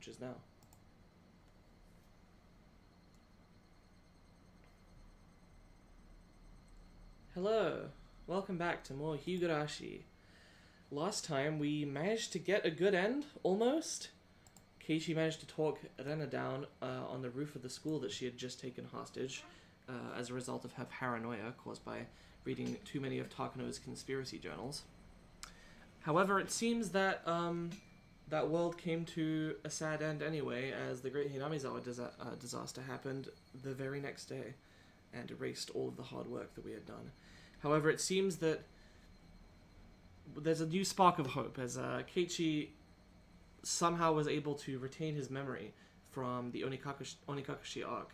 which is now. Hello, welcome back to more Higurashi. Last time we managed to get a good end, almost. Keiichi managed to talk Rena down on the roof of the school that she had just taken hostage as a result of her paranoia caused by reading too many of Takano's conspiracy journals. However, it seems that that world came to a sad end anyway, as the Great Hinamizawa Disaster happened the very next day and erased all of the hard work that we had done. However, it seems that there's a new spark of hope, as Keiichi somehow was able to retain his memory from the Onikakushi arc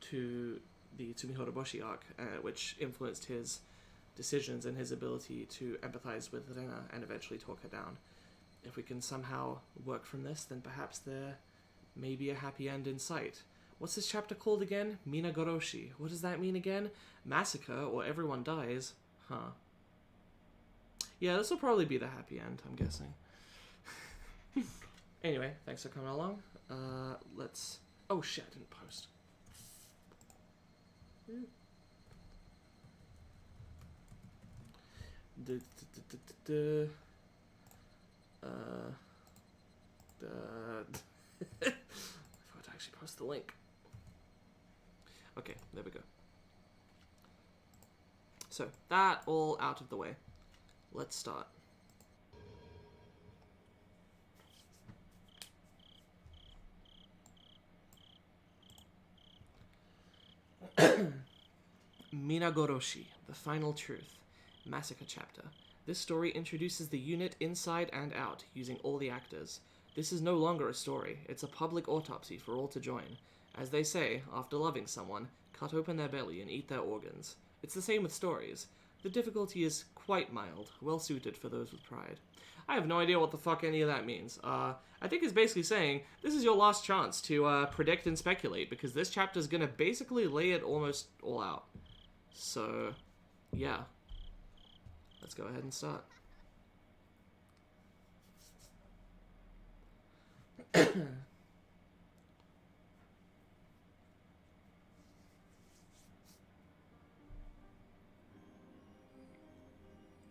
to the Tsumihoroboshi arc, which influenced his decisions and his ability to empathize with Rena and eventually talk her down. If we can somehow work from this, then perhaps there may be a happy end in sight. What's this chapter called again? Minagoroshi. What does that mean again? Massacre, or everyone dies. Huh. Yeah, this will probably be the happy end, I'm guessing. Anyway, thanks for coming along. Let's... Oh shit, I didn't post. I forgot to actually post the link. Okay, there we go. So, that all out of the way. Let's start. Minagoroshi, the final truth. Massacre chapter. This story introduces the unit inside and out, using all the actors. This is no longer a story, it's a public autopsy for all to join. As they say, after loving someone, cut open their belly and eat their organs. It's the same with stories. The difficulty is quite mild, well suited for those with pride. I have no idea what the fuck any of that means. I think it's basically saying, this is your last chance to predict and speculate, because this chapter is going to basically lay it almost all out. So, yeah. Let's go ahead and start.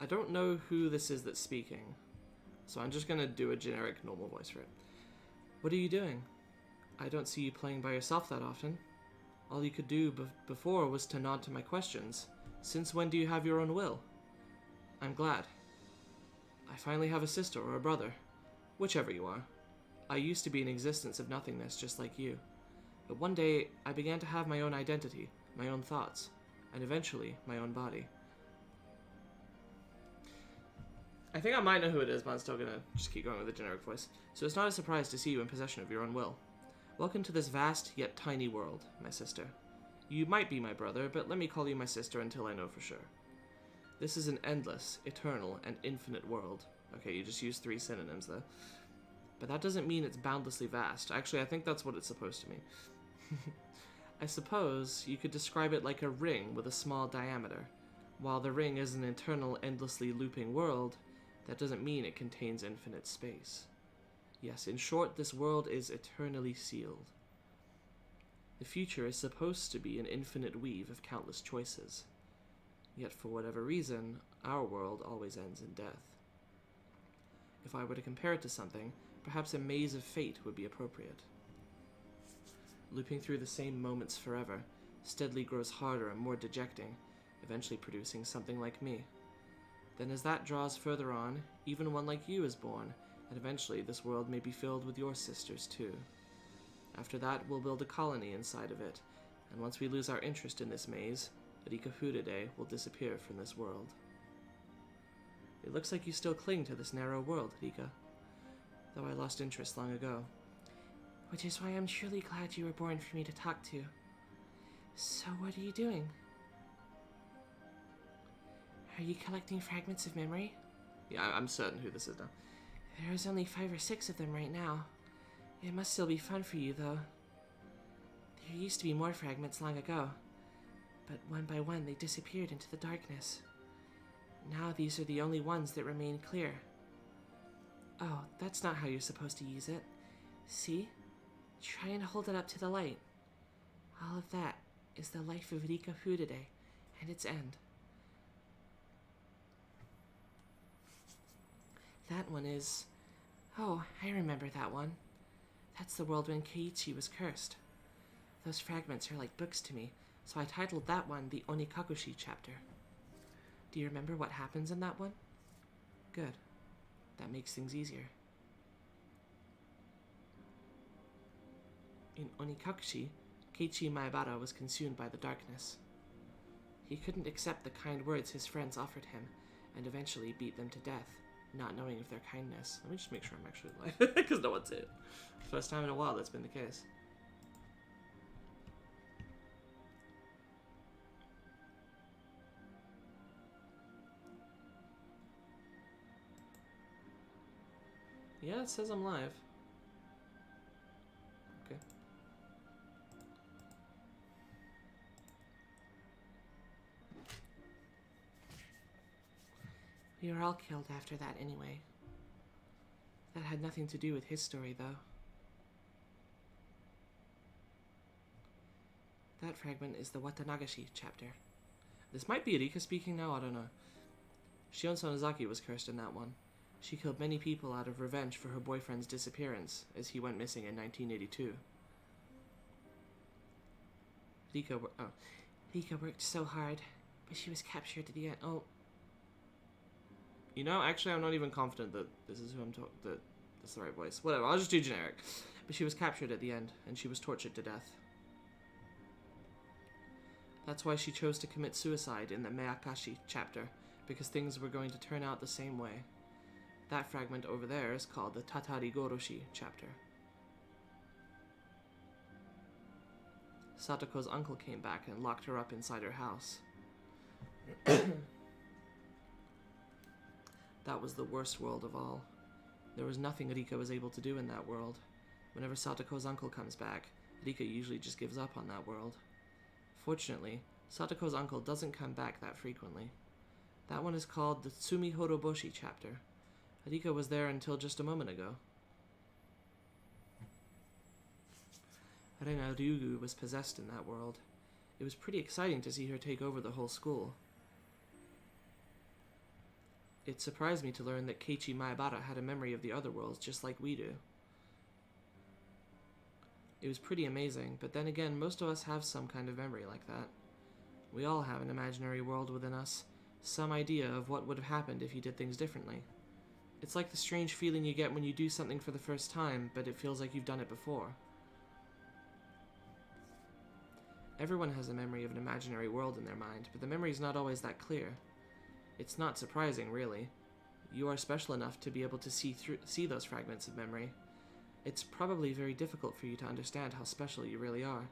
I don't know who this is that's speaking, so I'm just gonna do a generic normal voice for it. What are you doing? I don't see you playing by yourself that often. All you could do before was to nod to my questions. Since when do you have your own will? I'm glad. I finally have a sister or a brother, whichever you are. I used to be an existence of nothingness just like you. But one day, I began to have my own identity, my own thoughts, and eventually, my own body. I think I might know who it is, but I'm still gonna just keep going with the generic voice. So it's not a surprise to see you in possession of your own will. Welcome to this vast, yet tiny world, my sister. You might be my brother, but let me call you my sister until I know for sure. This is an endless, eternal, and infinite world. Okay, you just used 3 synonyms there. But that doesn't mean it's boundlessly vast. Actually, I think that's what it's supposed to mean. I suppose you could describe it like a ring with a small diameter. While the ring is an eternal, endlessly looping world, that doesn't mean it contains infinite space. Yes, in short, this world is eternally sealed. The future is supposed to be an infinite weave of countless choices. Yet for whatever reason, our world always ends in death. If I were to compare it to something, perhaps a maze of fate would be appropriate. Looping through the same moments forever, steadily grows harder and more dejecting, eventually producing something like me. Then as that draws further on, even one like you is born, and eventually this world may be filled with your sisters too. After that, we'll build a colony inside of it, and once we lose our interest in this maze, Rika will disappear from this world. It looks like you still cling to this narrow world, Rika, though I lost interest long ago. Which is why I'm truly glad you were born for me to talk to. So what are you doing? Are you collecting fragments of memory? Yeah, I'm certain who this is now. There's only 5 or 6 of them right now. It must still be fun for you, though. There used to be more fragments long ago, but one by one they disappeared into the darkness. Now these are the only ones that remain clear. Oh, that's not how you're supposed to use it. See? Try and hold it up to the light. All of that is the life of Rika Furude and its end. That one is... Oh, I remember that one. That's the world when Keiichi was cursed. Those fragments are like books to me, so I titled that one the Onikakushi chapter. Do you remember what happens in that one? Good. That makes things easier. In Onikakushi, Keiichi Maebara was consumed by the darkness. He couldn't accept the kind words his friends offered him, and eventually beat them to death, not knowing of their kindness. Let me just make sure I'm actually live, because no one said it. First time in a while that's been the case. Yeah, it says I'm live. Okay. We were all killed after that anyway. That had nothing to do with his story, though. That fragment is the Watanagashi chapter. This might be Rika speaking now, I don't know. Shion Sonozaki was cursed in that one. She killed many people out of revenge for her boyfriend's disappearance, as he went missing in 1982. Rika worked so hard, but she was captured at the end. Oh. You know, actually, I'm not even confident that this is who I'm talking, that that's the right voice. Whatever, I'll just do generic. But she was captured at the end, and she was tortured to death. That's why she chose to commit suicide in the Meakashi chapter, because things were going to turn out the same way. That fragment over there is called the Tatarigoroshi chapter. Satoko's uncle came back and locked her up inside her house. That was the worst world of all. There was nothing Rika was able to do in that world. Whenever Satoko's uncle comes back, Rika usually just gives up on that world. Fortunately, Satoko's uncle doesn't come back that frequently. That one is called the Tsumihoroboshi chapter. Rika was there until just a moment ago. Rena Ryugu was possessed in that world. It was pretty exciting to see her take over the whole school. It surprised me to learn that Keiichi Maebara had a memory of the other worlds just like we do. It was pretty amazing, but then again, most of us have some kind of memory like that. We all have an imaginary world within us, some idea of what would have happened if you did things differently. It's like the strange feeling you get when you do something for the first time, but it feels like you've done it before. Everyone has a memory of an imaginary world in their mind, but the memory is not always that clear. It's not surprising, really. You are special enough to be able to see those fragments of memory. It's probably very difficult for you to understand how special you really are.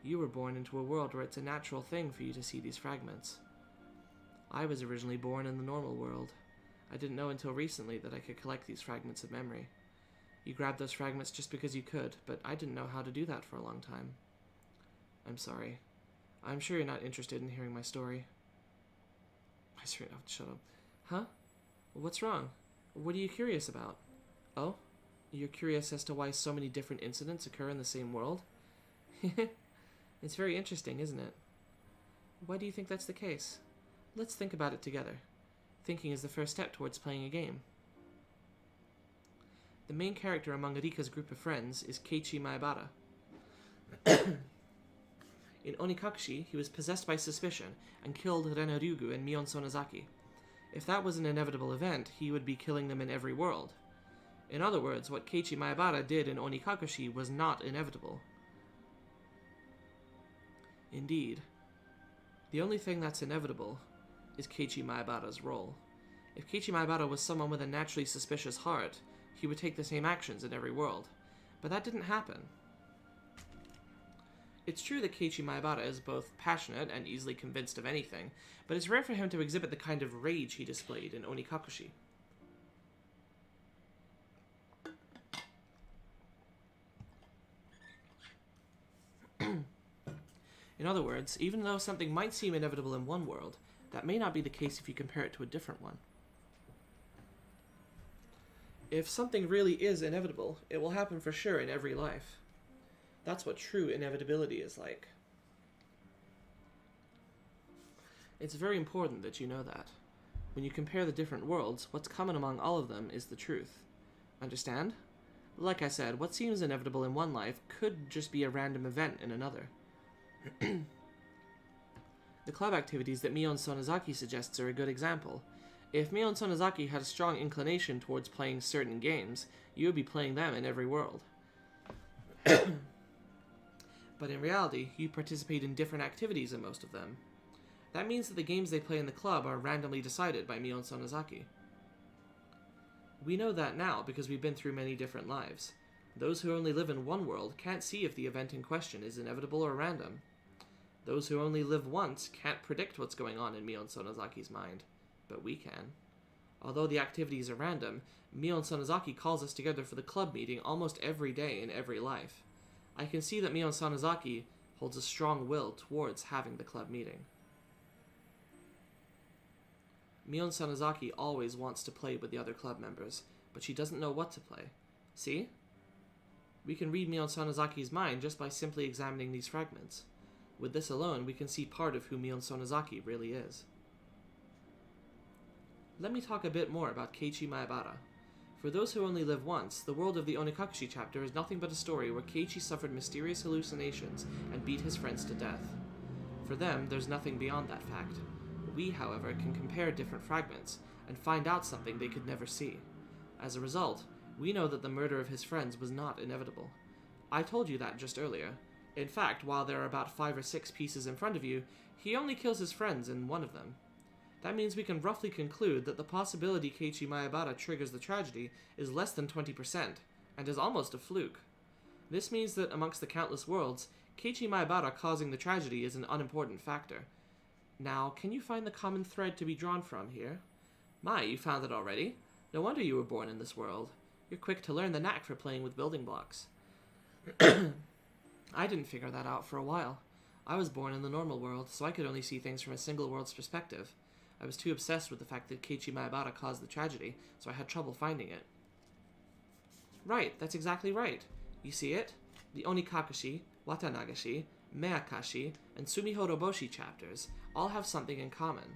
You were born into a world where it's a natural thing for you to see these fragments. I was originally born in the normal world. I didn't know until recently that I could collect these fragments of memory. You grabbed those fragments just because you could, but I didn't know how to do that for a long time. I'm sorry. I'm sure you're not interested in hearing my story. I swear, oh, shut up. Huh? What's wrong? What are you curious about? Oh? You're curious as to why so many different incidents occur in the same world? It's very interesting, isn't it? Why do you think that's the case? Let's think about it together. Thinking is the first step towards playing a game. The main character among Rika's group of friends is Keiichi Maebara. In Onikakushi, he was possessed by suspicion and killed Rena Ryugu and Mion Sonozaki. If that was an inevitable event, he would be killing them in every world. In other words, what Keiichi Maebara did in Onikakushi was not inevitable. Indeed. The only thing that's inevitable is Keiichi Maebara's role. If Keiichi Maebara was someone with a naturally suspicious heart, he would take the same actions in every world. But that didn't happen. It's true that Keiichi Maebara is both passionate and easily convinced of anything, but it's rare for him to exhibit the kind of rage he displayed in Onikakushi. In other words, even though something might seem inevitable in one world, that may not be the case if you compare it to a different one. If something really is inevitable, it will happen for sure in every life. That's what true inevitability is like. It's very important that you know that. When you compare the different worlds, what's common among all of them is the truth. Understand? Like I said, what seems inevitable in one life could just be a random event in another. The club activities that Mion Sonozaki suggests are a good example. If Mion Sonozaki had a strong inclination towards playing certain games, you would be playing them in every world. But in reality, you participate in different activities in most of them. That means that the games they play in the club are randomly decided by Mion Sonozaki. We know that now because we've been through many different lives. Those who only live in one world can't see if the event in question is inevitable or random. Those who only live once can't predict what's going on in Mion Sonozaki's mind, but we can. Although the activities are random, Mion Sonozaki calls us together for the club meeting almost every day in every life. I can see that Mion Sonozaki holds a strong will towards having the club meeting. Mion Sonozaki always wants to play with the other club members, but she doesn't know what to play. See? We can read Mion Sonozaki's mind just by simply examining these fragments. With this alone, we can see part of who Mion Sonozaki really is. Let me talk a bit more about Keiichi Maebara. For those who only live once, the world of the Onikakushi chapter is nothing but a story where Keiichi suffered mysterious hallucinations and beat his friends to death. For them, there's nothing beyond that fact. We, however, can compare different fragments and find out something they could never see. As a result, we know that the murder of his friends was not inevitable. I told you that just earlier. In fact, while there are about 5 or 6 pieces in front of you, he only kills his friends in one of them. That means we can roughly conclude that the possibility Keiichi Maebara triggers the tragedy is less than 20%, and is almost a fluke. This means that amongst the countless worlds, Keiichi Maebara causing the tragedy is an unimportant factor. Now, can you find the common thread to be drawn from here? My, you found it already? No wonder you were born in this world. You're quick to learn the knack for playing with building blocks. I didn't figure that out for a while. I was born in the normal world, so I could only see things from a single world's perspective. I was too obsessed with the fact that Keiichi Maebara caused the tragedy, so I had trouble finding it. Right, that's exactly right. You see it? The Onikakushi, Watanagashi, Meakashi, and Tsumihoroboshi chapters all have something in common.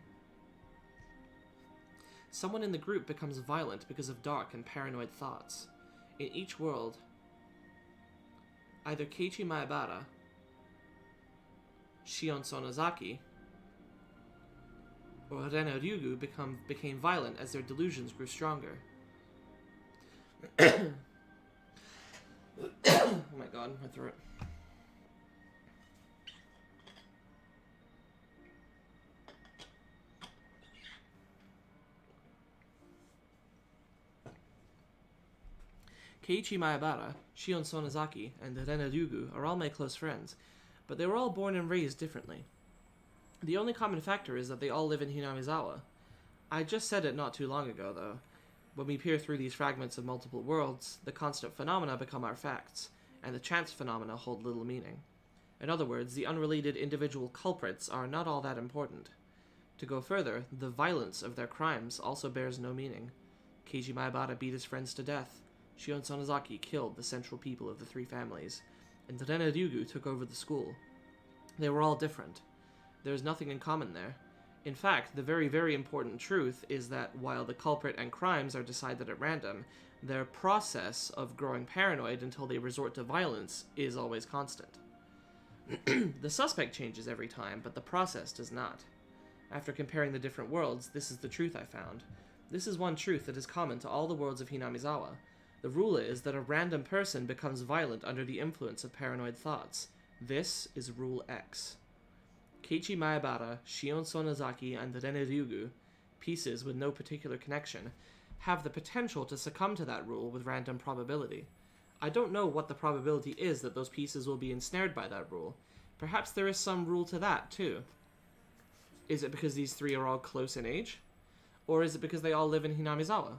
Someone in the group becomes violent because of dark and paranoid thoughts. In each world, either Keiichi Maebara, Shion Sonozaki, or Rena Ryugu became violent as their delusions grew stronger. Oh my god, my throat. Keiichi Maebara, Shion Sonozaki, and Rena Ryugu are all my close friends, but they were all born and raised differently. The only common factor is that they all live in Hinamizawa. I just said it not too long ago, though. When we peer through these fragments of multiple worlds, the constant phenomena become our facts, and the chance phenomena hold little meaning. In other words, the unrelated individual culprits are not all that important. To go further, the violence of their crimes also bears no meaning. Keiichi Maebara beat his friends to death. Shion Sonozaki killed the central people of the 3 families, and Rena Ryugu took over the school. They were all different. There is nothing in common there. In fact, the very, very important truth is that while the culprit and crimes are decided at random, their process of growing paranoid until they resort to violence is always constant. The suspect changes every time, but the process does not. After comparing the different worlds, this is the truth I found. This is one truth that is common to all the worlds of Hinamizawa. The rule is that a random person becomes violent under the influence of paranoid thoughts. This is Rule X. Keiichi Maebara, Shion Sonozaki, and Rena Ryugu, pieces with no particular connection, have the potential to succumb to that rule with random probability. I don't know what the probability is that those pieces will be ensnared by that rule. Perhaps there is some rule to that, too. Is it because these 3 are all close in age? Or is it because they all live in Hinamizawa?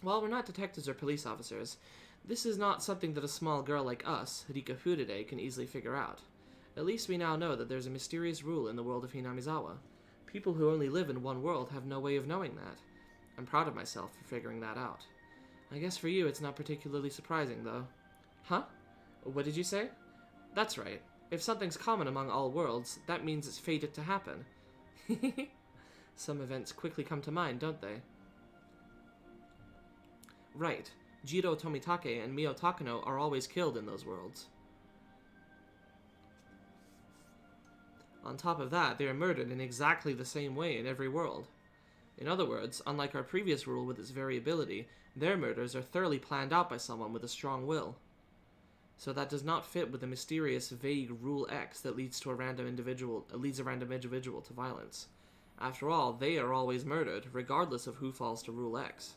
While we're not detectives or police officers, this is not something that a small girl like us, Rika Furide, can easily figure out. At least we now know that there's a mysterious rule in the world of Hinamizawa. People who only live in one world have no way of knowing that. I'm proud of myself for figuring that out. I guess for you it's not particularly surprising, though. Huh? What did you say? That's right. If something's common among all worlds, that means it's fated to happen. Some events quickly come to mind, don't they? Right. Jiro Tomitake and Mio Takano are always killed in those worlds. On top of that, they are murdered in exactly the same way in every world. In other words, unlike our previous rule with its variability, their murders are thoroughly planned out by someone with a strong will. So that does not fit with the mysterious, vague Rule X that leads a random individual to violence. After all, they are always murdered, regardless of who falls to Rule X.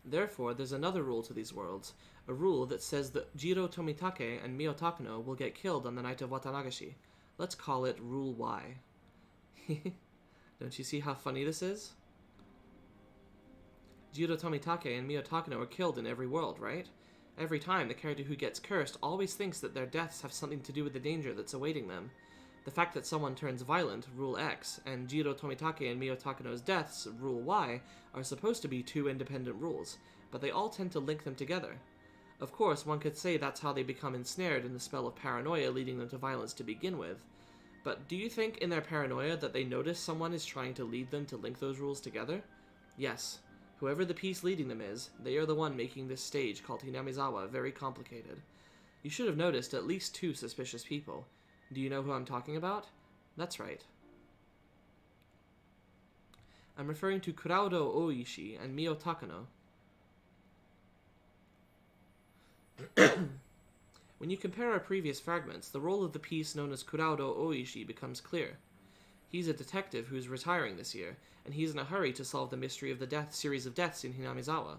Therefore, there's another rule to these worlds, a rule that says that Jiro Tomitake and Mio Takano will get killed on the night of Watanagashi. Let's call it Rule Y. Don't you see how funny this is? Jiro Tomitake and Mio Takano are killed in every world, right? Every time, the character who gets cursed always thinks that their deaths have something to do with the danger that's awaiting them. The fact that someone turns violent, Rule X, and Jiro Tomitake and Mio Takano's deaths, Rule Y, are supposed to be two independent rules, but they all tend to link them together. Of course, one could say that's how they become ensnared in the spell of paranoia leading them to violence to begin with. But do you think in their paranoia that they notice someone is trying to lead them to link those rules together? Yes. Whoever the piece leading them is, they are the one making this stage called Hinamizawa very complicated. You should have noticed at least two suspicious people. Do you know who I'm talking about? That's right. I'm referring to Kuraudo Oishi and Mio Takano. When you compare our previous fragments, the role of the piece known as Kuraudo Oishi becomes clear. He's a detective who's retiring this year, and he's in a hurry to solve the mystery of the series of deaths in Hinamizawa.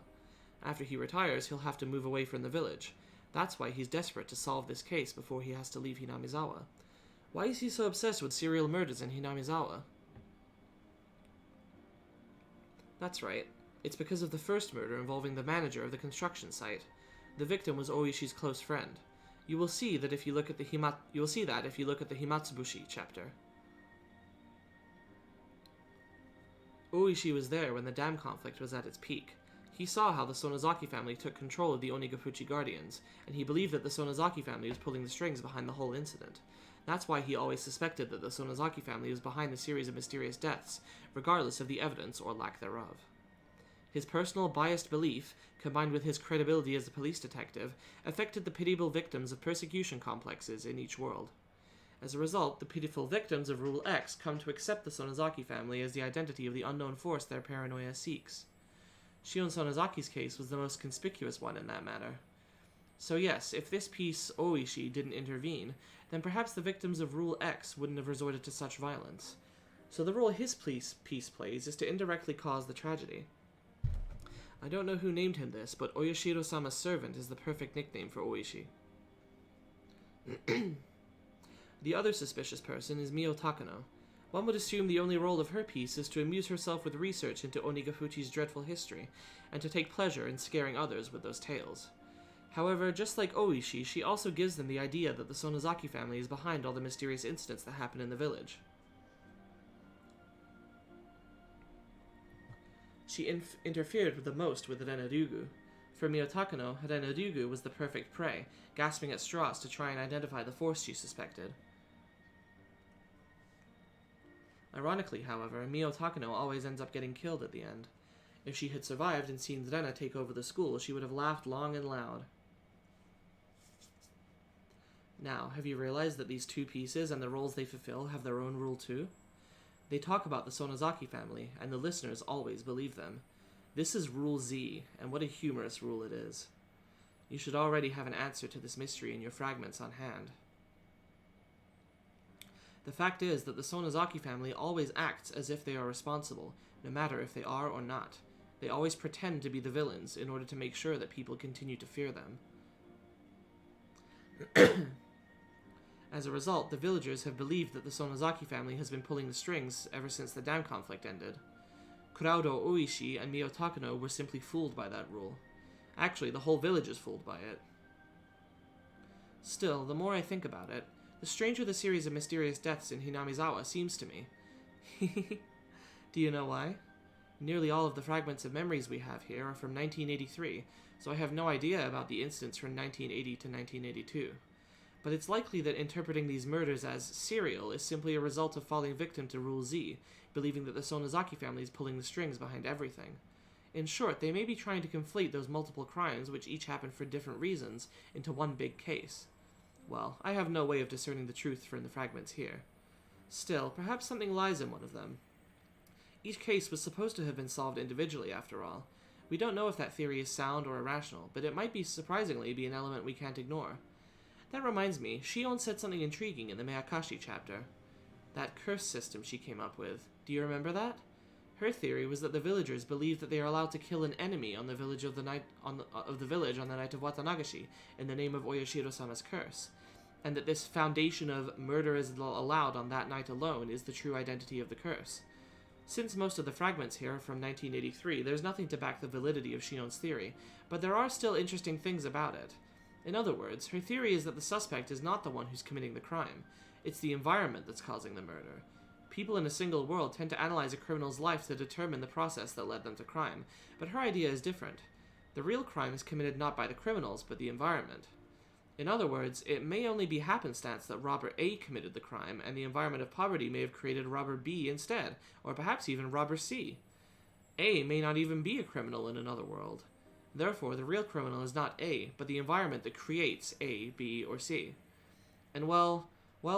After he retires, he'll have to move away from the village. That's why he's desperate to solve this case before he has to leave Hinamizawa. Why is he so obsessed with serial murders in Hinamizawa? That's right. It's because of the first murder involving the manager of the construction site. The victim was Oishi's close friend. You will see that if you look at the Himatsubushi chapter. Oishi was there when the dam conflict was at its peak. He saw how the Sonozaki family took control of the Onikakushi Guardians, and he believed that the Sonozaki family was pulling the strings behind the whole incident. That's why he always suspected that the Sonozaki family was behind the series of mysterious deaths, regardless of the evidence or lack thereof. His personal biased belief, combined with his credibility as a police detective, affected the pitiable victims of persecution complexes in each world. As a result, the pitiful victims of Rule X come to accept the Sonozaki family as the identity of the unknown force their paranoia seeks. Shion Sonozaki's case was the most conspicuous one in that matter. So yes, if this piece, Oishi, didn't intervene, then perhaps the victims of Rule X wouldn't have resorted to such violence. So the role his piece plays is to indirectly cause the tragedy. I don't know who named him this, but Oyashiro-sama's servant is the perfect nickname for Oishi. The other suspicious person is Mio Takano. One would assume the only role of her piece is to amuse herself with research into Onikakuchi's dreadful history, and to take pleasure in scaring others with those tales. However, just like Oishi, she also gives them the idea that the Sonozaki family is behind all the mysterious incidents that happen in the village. She interfered with the most with Renadugu. For Mio Takano, Renadugu was the perfect prey, gasping at straws to try and identify the force she suspected. Ironically, however, Mio Takano always ends up getting killed at the end. If she had survived and seen Rena take over the school, she would have laughed long and loud. Now, have you realized that these two pieces and the roles they fulfill have their own rule too? They talk about the Sonozaki family, and the listeners always believe them. This is Rule Z, and what a humorous rule it is. You should already have an answer to this mystery in your fragments on hand. The fact is that the Sonozaki family always acts as if they are responsible, no matter if they are or not. They always pretend to be the villains in order to make sure that people continue to fear them. As a result, the villagers have believed that the Sonozaki family has been pulling the strings ever since the dam conflict ended. Kuraudo Oishi and Mio Takano were simply fooled by that rule. Actually, the whole village is fooled by it. Still, the more I think about it, the stranger the series of mysterious deaths in Hinamizawa seems to me. Do you know why? Nearly all of the fragments of memories we have here are from 1983, so I have no idea about the incidents from 1980 to 1982. But it's likely that interpreting these murders as serial is simply a result of falling victim to Rule Z, believing that the Sonozaki family is pulling the strings behind everything. In short, they may be trying to conflate those multiple crimes, which each happen for different reasons, into one big case. Well, I have no way of discerning the truth from the fragments here. Still, perhaps something lies in one of them. Each case was supposed to have been solved individually, after all. We don't know if that theory is sound or irrational, but it might surprisingly be an element we can't ignore. That reminds me, Shion said something intriguing in the Minagoroshi chapter. That curse system she came up with. Do you remember that? Her theory was that the villagers believed that they are allowed to kill an enemy on the village on the night of Watanagashi in the name of Oyashiro-sama's curse, and that this foundation of murder is allowed on that night alone is the true identity of the curse. Since most of the fragments here are from 1983, there's nothing to back the validity of Shion's theory, but there are still interesting things about it. In other words, her theory is that the suspect is not the one who's committing the crime. It's the environment that's causing the murder. People in a single world tend to analyze a criminal's life to determine the process that led them to crime, but her idea is different. The real crime is committed not by the criminals, but the environment. In other words, it may only be happenstance that robber A committed the crime, and the environment of poverty may have created robber B instead, or perhaps even robber C. A may not even be a criminal in another world. Therefore, the real criminal is not A, but the environment that creates A, B, or C. And while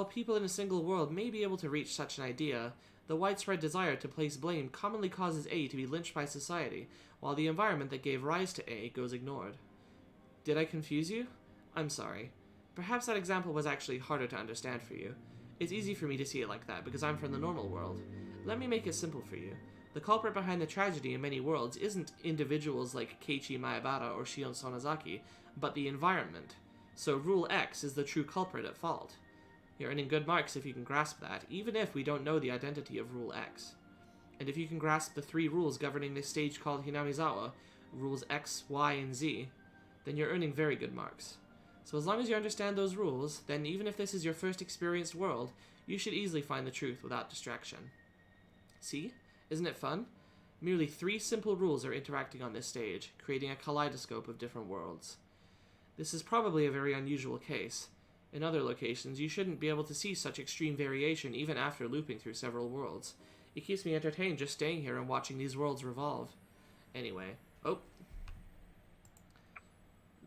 people in a single world may be able to reach such an idea, the widespread desire to place blame commonly causes A to be lynched by society, while the environment that gave rise to A goes ignored. Did I confuse you? I'm sorry. Perhaps that example was actually harder to understand for you. It's easy for me to see it like that, because I'm from the normal world. Let me make it simple for you. The culprit behind the tragedy in many worlds isn't individuals like Keiichi Maebara or Shion Sonozaki, but the environment. So Rule X is the true culprit at fault. You're earning good marks if you can grasp that, even if we don't know the identity of Rule X. And if you can grasp the 3 rules governing this stage called Hinamizawa, Rules X, Y, and Z, then you're earning very good marks. So as long as you understand those rules, then even if this is your first experienced world, you should easily find the truth without distraction. See? Isn't it fun? Merely 3 simple rules are interacting on this stage, creating a kaleidoscope of different worlds. This is probably a very unusual case. In other locations, you shouldn't be able to see such extreme variation even after looping through several worlds. It keeps me entertained just staying here and watching these worlds revolve. Anyway,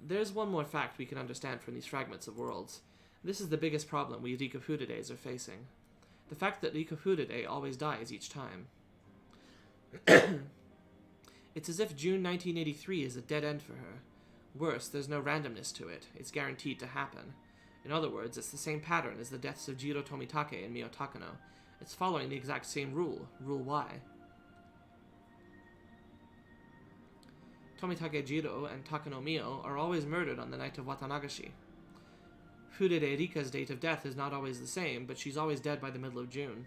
there's one more fact we can understand from these fragments of worlds. This is the biggest problem we Rika Furudes are facing. The fact that Rika Furude always dies each time. It's as if June 1983 is a dead end for her. Worse, there's no randomness to it. It's guaranteed to happen. In other words, it's the same pattern as the deaths of Jiro Tomitake and Mio Takano. It's following the exact same rule, Rule Y. Tomitake Jiro and Takano Mio are always murdered on the night of Watanagashi. Furude Rika's date of death is not always the same, but she's always dead by the middle of June.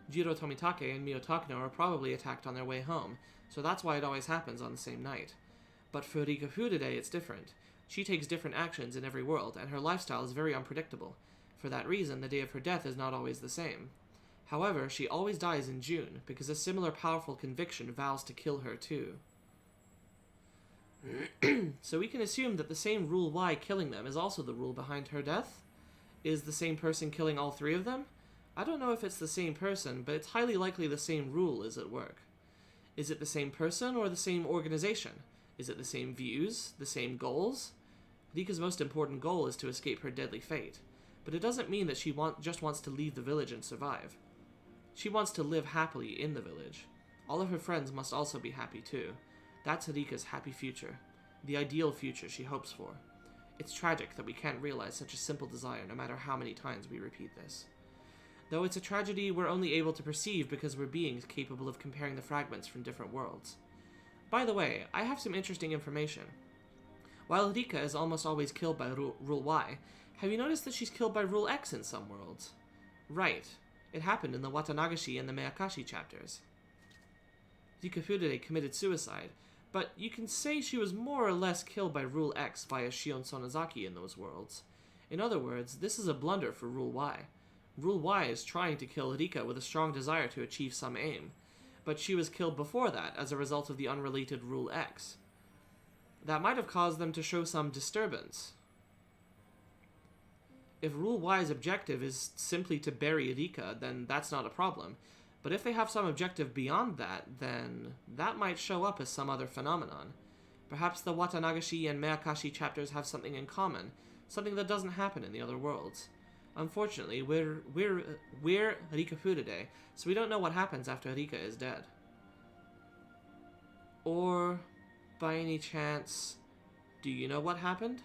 Jiro Tomitake and Mio Takano are probably attacked on their way home, so that's why it always happens on the same night. But for Rika Furude, it's different. She takes different actions in every world, and her lifestyle is very unpredictable. For that reason, the day of her death is not always the same. However, she always dies in June, because a similar powerful conviction vows to kill her too. So we can assume that the same Rule Y killing them is also the rule behind her death? Is the same person killing all 3 of them? I don't know if it's the same person, but it's highly likely the same rule is at work. Is it the same person or the same organization? Is it the same views? The same goals? Rika's most important goal is to escape her deadly fate, but it doesn't mean that she just wants to leave the village and survive. She wants to live happily in the village. All of her friends must also be happy too. That's Rika's happy future, the ideal future she hopes for. It's tragic that we can't realize such a simple desire no matter how many times we repeat this. Though it's a tragedy we're only able to perceive because we're beings capable of comparing the fragments from different worlds. By the way, I have some interesting information. While Rika is almost always killed by Rule Y, have you noticed that she's killed by Rule X in some worlds? Right. It happened in the Watanagashi and the Minagoroshi chapters. Rika Furude committed suicide, but you can say she was more or less killed by Rule X via Shion Sonozaki in those worlds. In other words, this is a blunder for Rule Y. Rule Y is trying to kill Rika with a strong desire to achieve some aim, but she was killed before that as a result of the unrelated Rule X. That might have caused them to show some disturbance. If Rule Y's objective is simply to bury Rika, then that's not a problem. But if they have some objective beyond that, then that might show up as some other phenomenon. Perhaps the Watanagashi and Minagoroshi chapters have something in common, something that doesn't happen in the other worlds. Unfortunately, we're Rika Furude, so we don't know what happens after Rika is dead. Or, by any chance, do you know what happened?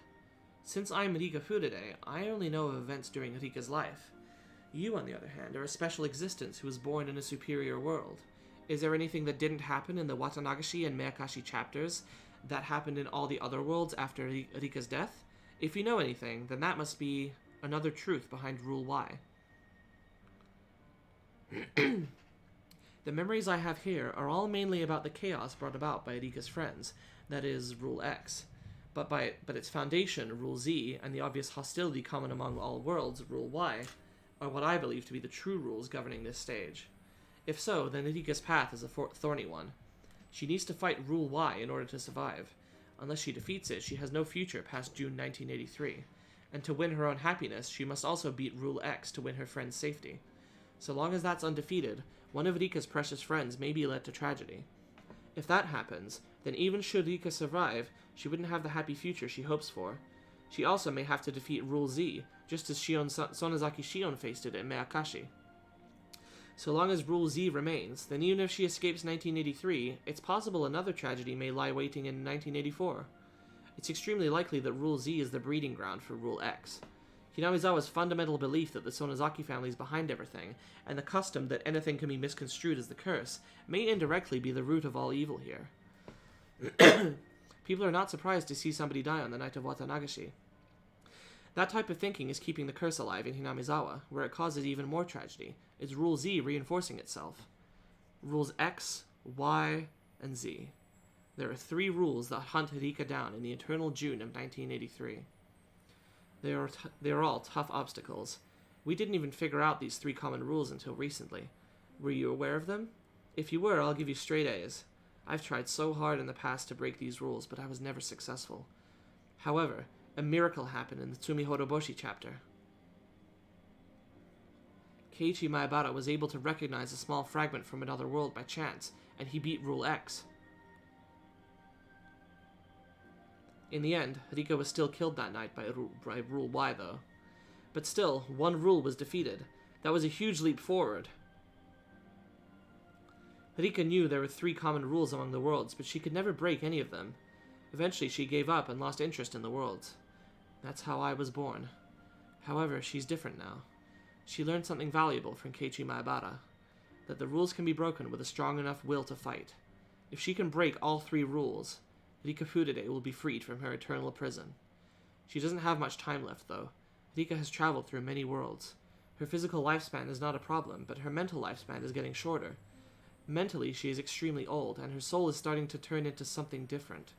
Since I'm Rika Furude, I only know of events during Rika's life. You, on the other hand, are a special existence who was born in a superior world. Is there anything that didn't happen in the Watanagashi and Minagoroshi chapters that happened in all the other worlds after Rika's death? If you know anything, then that must be another truth behind Rule Y. The memories I have here are all mainly about the chaos brought about by Rika's friends, that is, Rule X. But its foundation, Rule Z, and the obvious hostility common among all worlds, Rule Y, are what I believe to be the true rules governing this stage. If so, then Rika's path is a thorny one. She needs to fight Rule Y in order to survive. Unless she defeats it, she has no future past June 1983. And to win her own happiness, she must also beat Rule X to win her friend's safety. So long as that's undefeated, one of Rika's precious friends may be led to tragedy. If that happens, then even should Rika survive, she wouldn't have the happy future she hopes for. She also may have to defeat Rule Z, just as Sonozaki Shion faced it in Minagoroshi. So long as Rule Z remains, then even if she escapes 1983, it's possible another tragedy may lie waiting in 1984. It's extremely likely that Rule Z is the breeding ground for Rule X. Hinamizawa's fundamental belief that the Sonozaki family is behind everything, and the custom that anything can be misconstrued as the curse, may indirectly be the root of all evil here. People are not surprised to see somebody die on the night of Watanagashi. That type of thinking is keeping the curse alive in Hinamizawa, where it causes even more tragedy. It's Rule Z reinforcing itself. Rules X, Y, and Z. There are 3 rules that hunt Rika down in the eternal June of 1983. They are all tough obstacles. We didn't even figure out these 3 common rules until recently. Were you aware of them? If you were, I'll give you straight A's. I've tried so hard in the past to break these rules, but I was never successful. However, a miracle happened in the Tsumihoroboshi chapter. Keiichi Maebara was able to recognize a small fragment from another world by chance, and he beat Rule X. In the end, Rika was still killed that night by Rule Y, though. But still, 1 rule was defeated. That was a huge leap forward. Rika knew there were 3 common rules among the worlds, but she could never break any of them. Eventually, she gave up and lost interest in the worlds. That's how I was born. However, she's different now. She learned something valuable from Keiichi Maebara, that the rules can be broken with a strong enough will to fight. If she can break all 3 rules, Rika Furude will be freed from her eternal prison. She doesn't have much time left, though. Rika has traveled through many worlds. Her physical lifespan is not a problem, but her mental lifespan is getting shorter. Mentally, she is extremely old, and her soul is starting to turn into something different.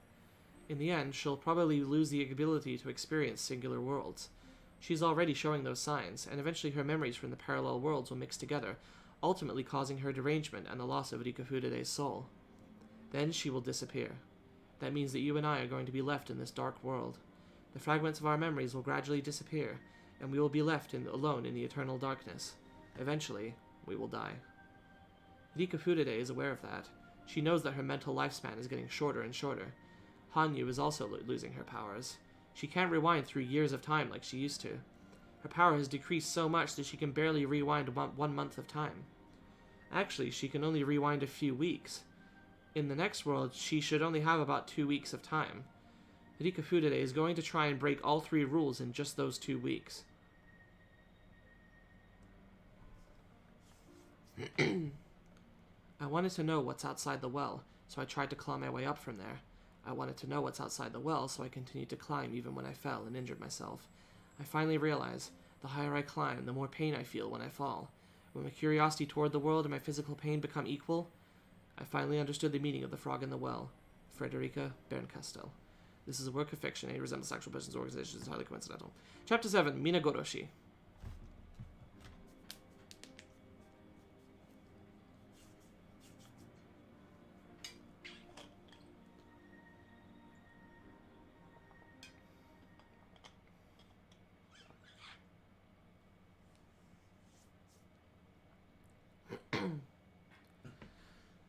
In the end, she'll probably lose the ability to experience singular worlds. She's already showing those signs, and eventually her memories from the parallel worlds will mix together, ultimately causing her derangement and the loss of Rika Furude's soul. Then she will disappear. That means that you and I are going to be left in this dark world. The fragments of our memories will gradually disappear, and we will be left alone in the eternal darkness. Eventually, we will die. Rika Furude is aware of that. She knows that her mental lifespan is getting shorter and shorter. Hanyu is also losing her powers. She can't rewind through years of time like she used to. Her power has decreased so much that she can barely rewind 1 month of time. Actually, she can only rewind a few weeks. In the next world, she should only have about 2 weeks of time. Rika Furude is going to try and break all 3 rules in just those 2 weeks. I wanted to know what's outside the well, so I tried to claw my way up from there. I wanted to know what's outside the well, so I continued to climb even when I fell and injured myself. I finally realized, the higher I climb, the more pain I feel when I fall. When my curiosity toward the world and my physical pain become equal, I finally understood the meaning of the frog in the well. Frederica Berncastel. This is a work of fiction. It resembles actual persons or organizations. It's highly coincidental. Chapter 7, Minagoroshi.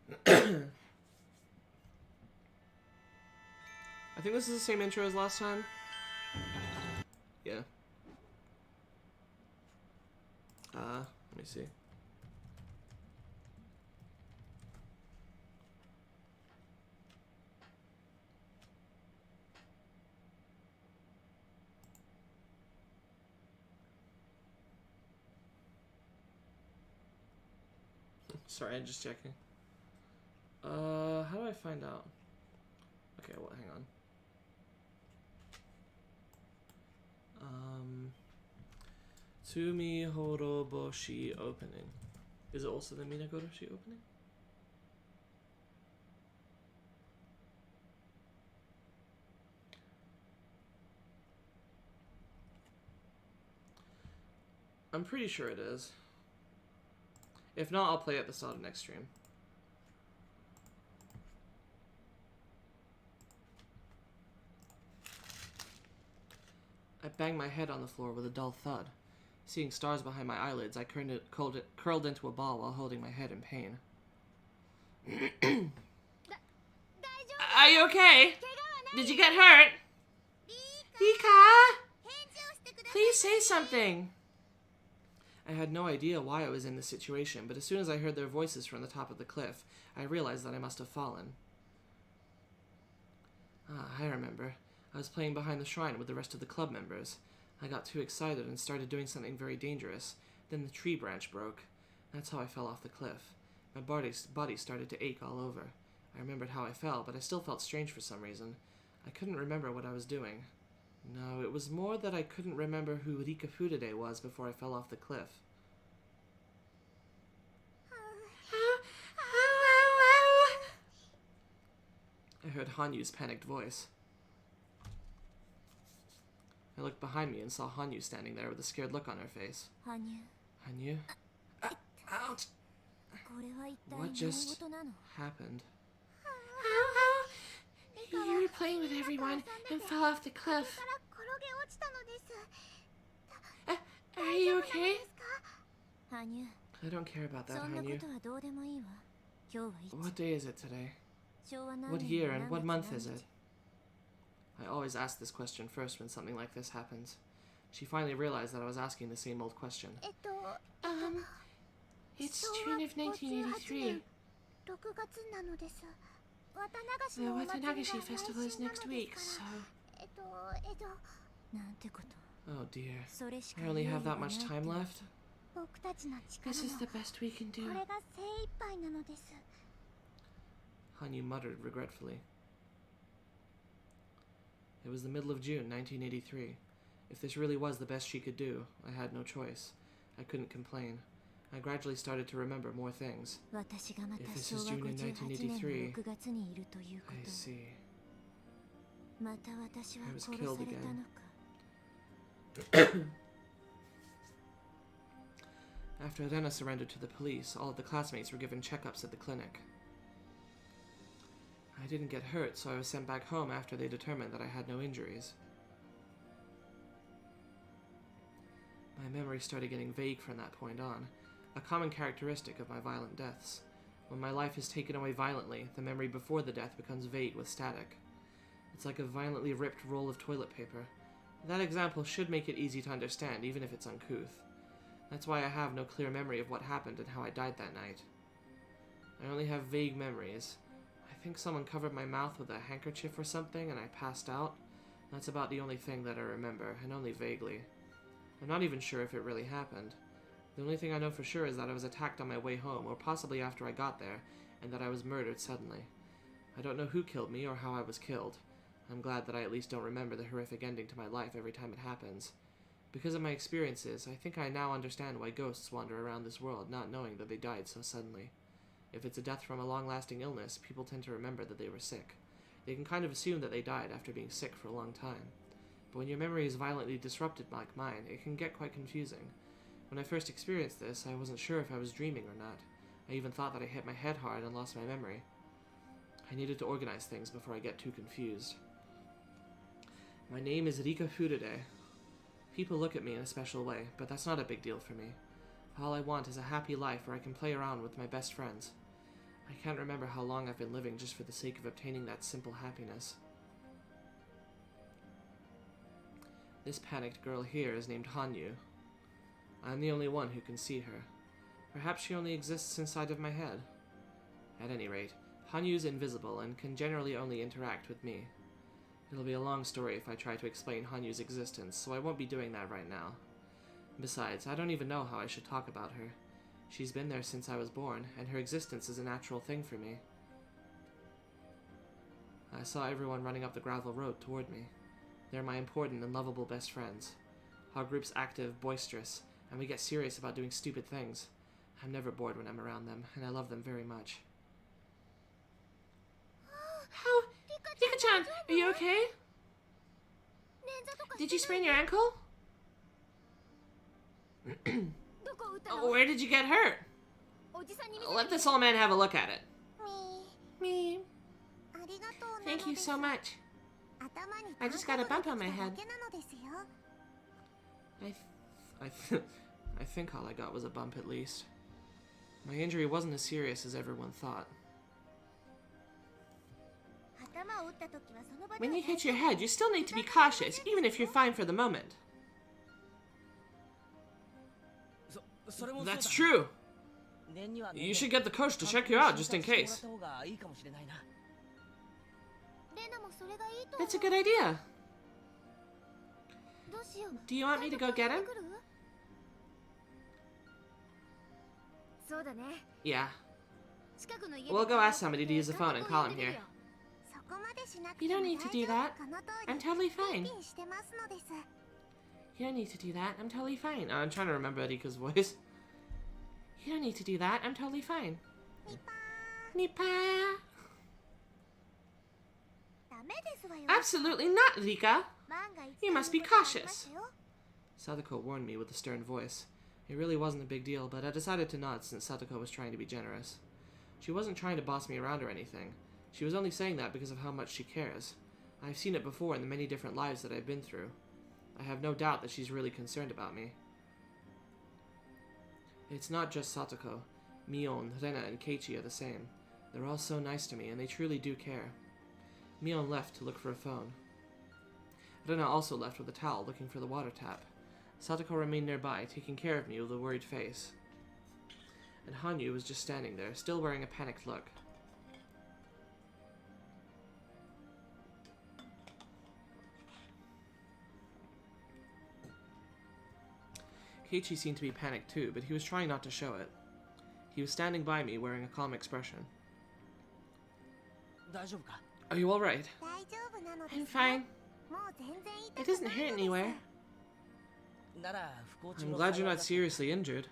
I think this is the same intro as last time. Yeah. Let me see. Sorry, I'm just checking. How do I find out? Okay, well, hang on. Tsumihoroboshi opening. Is it also the Minagoroshi opening? I'm pretty sure it is. If not, I'll play at the start of next stream. I banged my head on the floor with a dull thud. Seeing stars behind my eyelids, I curled into a ball while holding my head in pain. Are you okay? Did you get hurt? Rika! Please say something! I had no idea why I was in this situation, but as soon as I heard their voices from the top of the cliff, I realized that I must have fallen. I remember. I was playing behind the shrine with the rest of the club members. I got too excited and started doing something very dangerous. Then the tree branch broke. That's how I fell off the cliff. My body started to ache all over. I remembered how I fell, but I still felt strange for some reason. I couldn't remember what I was doing. No, it was more that I couldn't remember who Rika was before I fell off the cliff. I heard Hanyu's panicked voice. I looked behind me and saw Hanyu standing there with a scared look on her face. Hanyu? Ouch! What just happened? You were playing with everyone and fell off the cliff. Are you okay? I don't care about that, Hanyu. What day is it today? What year and what month is it? I always ask this question first when something like this happens. She finally realized that I was asking the same old question. It's June of 1983. The Watanagashi festival is next week, so... Oh dear. I only have that much time left? This is the best we can do. Hanyu muttered regretfully. It was the middle of June, 1983. If this really was the best she could do, I had no choice. I couldn't complain. I gradually started to remember more things. If this is June in 1983, I see. I was killed again. After Rena surrendered to the police, all of the classmates were given checkups at the clinic. I didn't get hurt, so I was sent back home after they determined that I had no injuries. My memory started getting vague from that point on, a common characteristic of my violent deaths. When my life is taken away violently, the memory before the death becomes vague with static. It's like a violently ripped roll of toilet paper. That example should make it easy to understand, even if it's uncouth. That's why I have no clear memory of what happened and how I died that night. I only have vague memories. I think someone covered my mouth with a handkerchief or something and I passed out. That's about the only thing that I remember, and only vaguely. I'm not even sure if it really happened. The only thing I know for sure is that I was attacked on my way home, or possibly after I got there, and that I was murdered suddenly. I don't know who killed me or how I was killed. I'm glad that I at least don't remember the horrific ending to my life every time it happens. Because of my experiences, I think I now understand why ghosts wander around this world, not knowing that they died so suddenly. If it's a death from a long-lasting illness, people tend to remember that they were sick. They can kind of assume that they died after being sick for a long time. But when your memory is violently disrupted like mine, it can get quite confusing. When I first experienced this, I wasn't sure if I was dreaming or not. I even thought that I hit my head hard and lost my memory. I needed to organize things before I get too confused. My name is Rika. People look at me in a special way, but that's not a big deal for me. All I want is a happy life where I can play around with my best friends. I can't remember how long I've been living just for the sake of obtaining that simple happiness. This panicked girl here is named Hanyu. I'm the only one who can see her. Perhaps she only exists inside of my head. At any rate, Hanyu's invisible and can generally only interact with me. It'll be a long story if I try to explain Hanyu's existence, so I won't be doing that right now. Besides, I don't even know how I should talk about her. She's been there since I was born, and her existence is a natural thing for me. I saw everyone running up the gravel road toward me. They're my important and lovable best friends. Our group's active, boisterous, and we get serious about doing stupid things. I'm never bored when I'm around them, and I love them very much. How? Rika-chan, are you okay? Did you sprain your ankle? Where did you get hurt? Let this old man have a look at it. Me. Thank you so much. I just got a bump on my head. I think all I got was a bump at least. My injury wasn't as serious as everyone thought. When you hit your head, you still need to be cautious, even if you're fine for the moment. That's true. You should get the coach to check you out just in case. That's a good idea. Do you want me to go get him? Yeah. We'll go ask somebody to use the phone and call him here. You don't need to do that. I'm totally fine. You don't need to do that. I'm totally fine. I'm trying to remember Rika's voice. You don't need to do that. I'm totally fine. Nipa. Absolutely not, Rika. You must be cautious. Sadako warned me with a stern voice. It really wasn't a big deal, but I decided to nod since Sadako was trying to be generous. She wasn't trying to boss me around or anything. She was only saying that because of how much she cares. I've seen it before in the many different lives that I've been through. I have no doubt that she's really concerned about me. It's not just Satoko. Mion, Rena, and Keiichi are the same. They're all so nice to me, and they truly do care. Mion left to look for a phone. Rena also left with a towel, looking for the water tap. Satoko remained nearby, taking care of me with a worried face. And Hanyu was just standing there, still wearing a panicked look. Keiichi seemed to be panicked too, but he was trying not to show it. He was standing by me, wearing a calm expression. Are you alright? I'm fine. It doesn't hurt anywhere. I'm glad you're not seriously injured.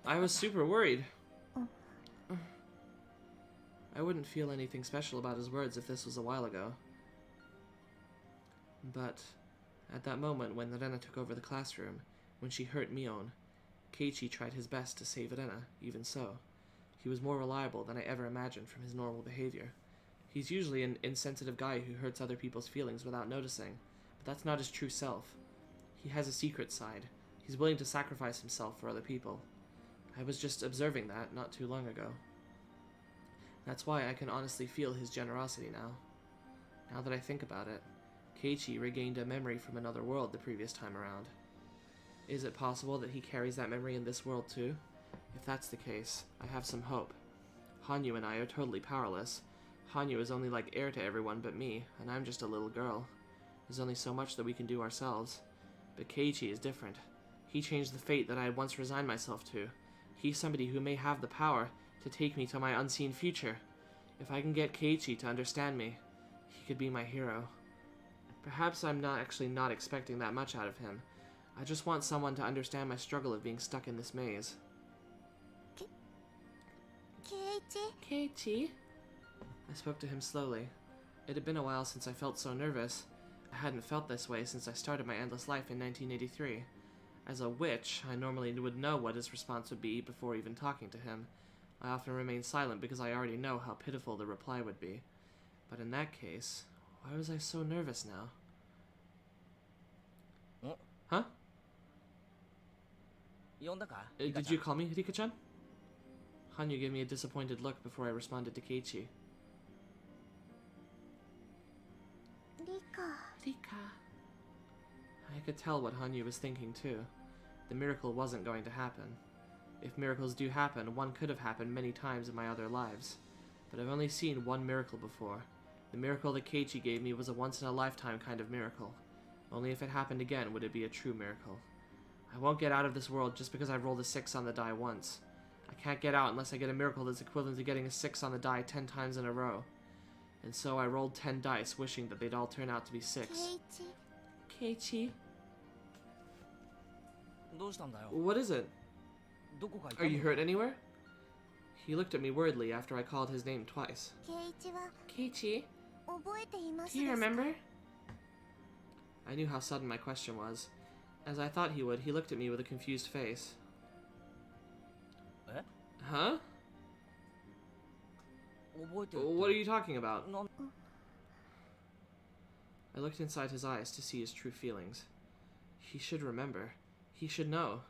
I was super worried. I wouldn't feel anything special about his words if this was a while ago. But at that moment when Rena took over the classroom, when she hurt Mion, Keiichi tried his best to save Rena, even so. He was more reliable than I ever imagined from his normal behavior. He's usually an insensitive guy who hurts other people's feelings without noticing, but that's not his true self. He has a secret side. He's willing to sacrifice himself for other people. I was just observing that not too long ago. That's why I can honestly feel his generosity now. Now that I think about it, Keiichi regained a memory from another world the previous time around. Is it possible that he carries that memory in this world too? If that's the case, I have some hope. Hanyu and I are totally powerless. Hanyu is only like heir to everyone but me, and I'm just a little girl. There's only so much that we can do ourselves. But Keiichi is different. He changed the fate that I had once resigned myself to. He's somebody who may have the power to take me to my unseen future. If I can get Keiichi to understand me, he could be my hero. Perhaps I'm not expecting that much out of him. I just want someone to understand my struggle of being stuck in this maze. Keiichi? I spoke to him slowly. It had been a while since I felt so nervous. I hadn't felt this way since I started my endless life in 1983. As a witch, I normally would know what his response would be before even talking to him. I often remain silent because I already know how pitiful the reply would be. But in that case, why was I so nervous now? Huh? Did you call me, Rika-chan? Hanyu gave me a disappointed look before I responded to Keiichi. Rika. I could tell what Hanyu was thinking too. The miracle wasn't going to happen. If miracles do happen, one could have happened many times in my other lives. But I've only seen one miracle before. The miracle that Keiichi gave me was a once-in-a-lifetime kind of miracle. Only if it happened again would it be a true miracle. I won't get out of this world just because I rolled a 6 on the die once. I can't get out unless I get a miracle that's equivalent to getting a 6 on the die 10 times in a row. And so I rolled 10 dice, wishing that they'd all turn out to be 6. Keiichi? What is it? Are you hurt anywhere? He looked at me worriedly after I called his name twice. Keiichi? Do you remember? I knew how sudden my question was. As I thought he would, he looked at me with a confused face. Huh? What are you talking about? I looked inside his eyes to see his true feelings. He should remember. He should know.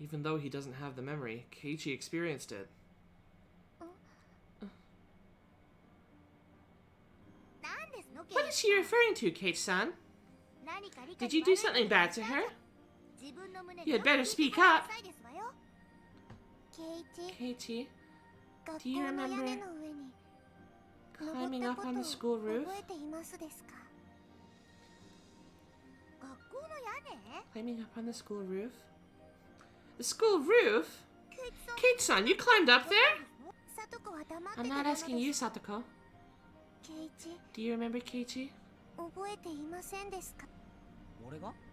Even though he doesn't have the memory, Keiichi experienced it. What is she referring to, Keiichi-san? Did you do something bad to her? You had better speak up. Keiichi, do you remember climbing up on the school roof? Climbing up on the school roof? The school roof? Keiichi-san, you climbed up there? I'm not asking you, Satoko. Do you remember Keiichi?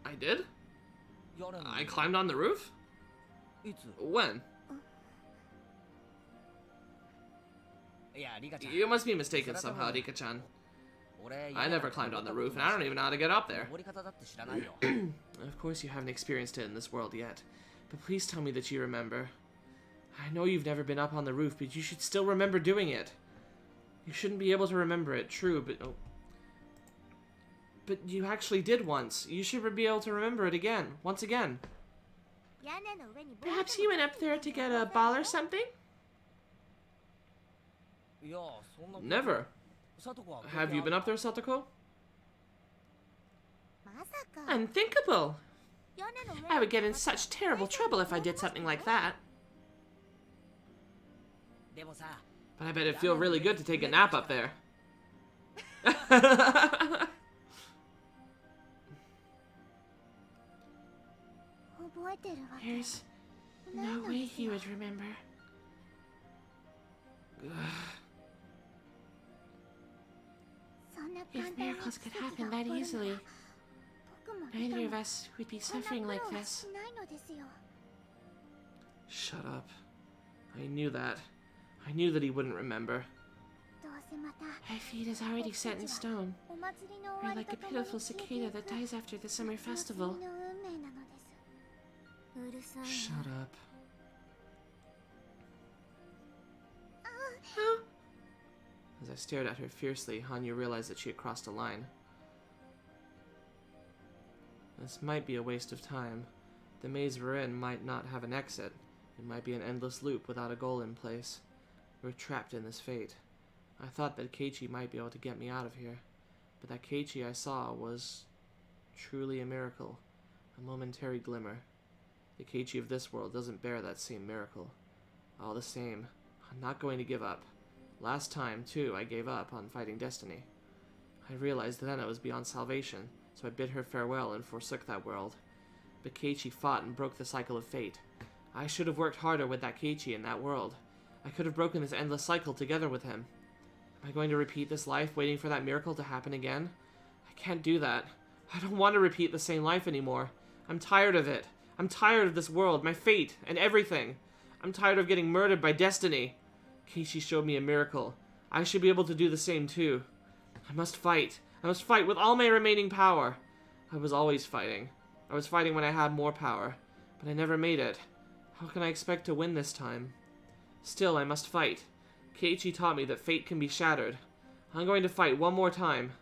I did? I climbed on the roof? When? You must be mistaken somehow, Rika-chan. I never climbed on the roof, and I don't even know how to get up there. Of course you haven't experienced it in this world yet, but please tell me that you remember. I know you've never been up on the roof, but you should still remember doing it. You shouldn't be able to remember it, true, but... Oh. But you actually did once. You should be able to remember it again, once again. Perhaps you went up there to get a ball or something? Never. Have you been up there, Satoko? Unthinkable. I would get in such terrible trouble if I did something like that. But I bet it'd feel really good to take a nap up there. There's no way he would remember. If miracles could happen that easily, neither of us would be suffering like this. Shut up. I knew that. I knew that he wouldn't remember. My fate is already set in stone. We're like a pitiful cicada that dies after the summer festival. Shut up. As I stared at her fiercely, Hanyu realized that she had crossed a line. This might be a waste of time. The maze we're in might not have an exit. It might be an endless loop without a goal in place. We're trapped in this fate. I thought that Keiichi might be able to get me out of here, but that Keiichi I saw was truly a miracle, a momentary glimmer. The Keiichi of this world doesn't bear that same miracle. All the same, I'm not going to give up. Last time, too, I gave up on fighting destiny. I realized then I was beyond salvation, so I bid her farewell and forsook that world. But Keiichi fought and broke the cycle of fate. I should have worked harder with that Keiichi in that world. I could have broken this endless cycle together with him. Am I going to repeat this life, waiting for that miracle to happen again? I can't do that. I don't want to repeat the same life anymore. I'm tired of it. I'm tired of this world, my fate, and everything. I'm tired of getting murdered by destiny. Keiichi showed me a miracle. I should be able to do the same too. I must fight. I must fight with all my remaining power. I was always fighting. I was fighting when I had more power, but I never made it. How can I expect to win this time? Still, I must fight. Keiichi taught me that fate can be shattered. I'm going to fight one more time.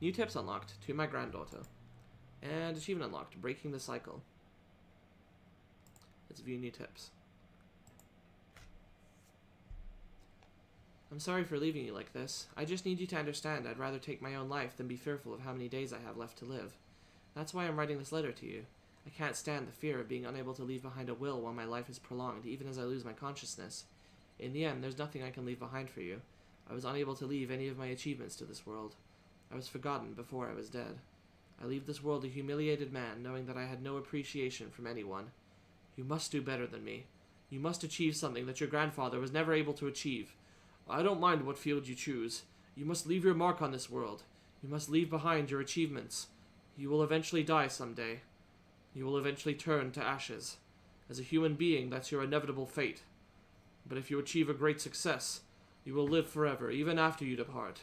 New tips unlocked. To my granddaughter. And achievement unlocked. Breaking the cycle. Let's view new tips. I'm sorry for leaving you like this. I just need you to understand I'd rather take my own life than be fearful of how many days I have left to live. That's why I'm writing this letter to you. I can't stand the fear of being unable to leave behind a will while my life is prolonged, even as I lose my consciousness. In the end, there's nothing I can leave behind for you. I was unable to leave any of my achievements to this world. I was forgotten before I was dead. I leave this world a humiliated man, knowing that I had no appreciation from anyone. You must do better than me. You must achieve something that your grandfather was never able to achieve. I don't mind what field you choose. You must leave your mark on this world. You must leave behind your achievements. You will eventually die someday. You will eventually turn to ashes. As a human being, that's your inevitable fate. But if you achieve a great success, you will live forever, even after you depart.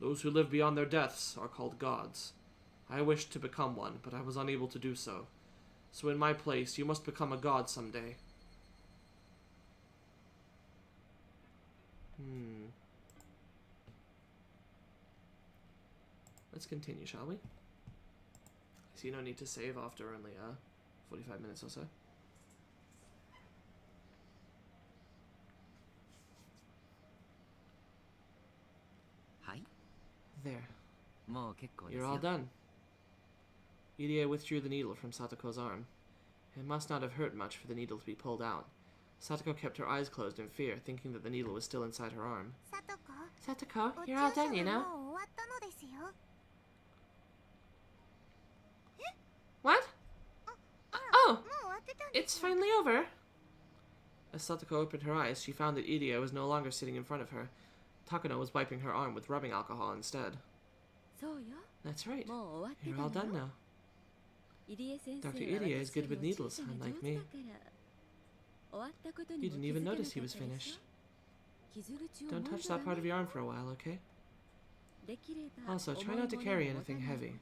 Those who live beyond their deaths are called gods. I wished to become one, but I was unable to do so. So in my place, you must become a god someday. Let's continue, shall we? I see no need to save after only 45 minutes or so. Hi. There. You're all done. Irie withdrew the needle from Satoko's arm. It must not have hurt much for the needle to be pulled out. Satoko kept her eyes closed in fear, thinking that the needle was still inside her arm. Satoko, you're all done, you know? What? Oh! It's finally over! As Satoko opened her eyes, she found that Irie was no longer sitting in front of her. Takano was wiping her arm with rubbing alcohol instead. That's right. You're all done now. Dr. Irie is good with needles, unlike me. You didn't even notice he was finished. Don't touch that part of your arm for a while, okay? Also, try not to carry anything heavy.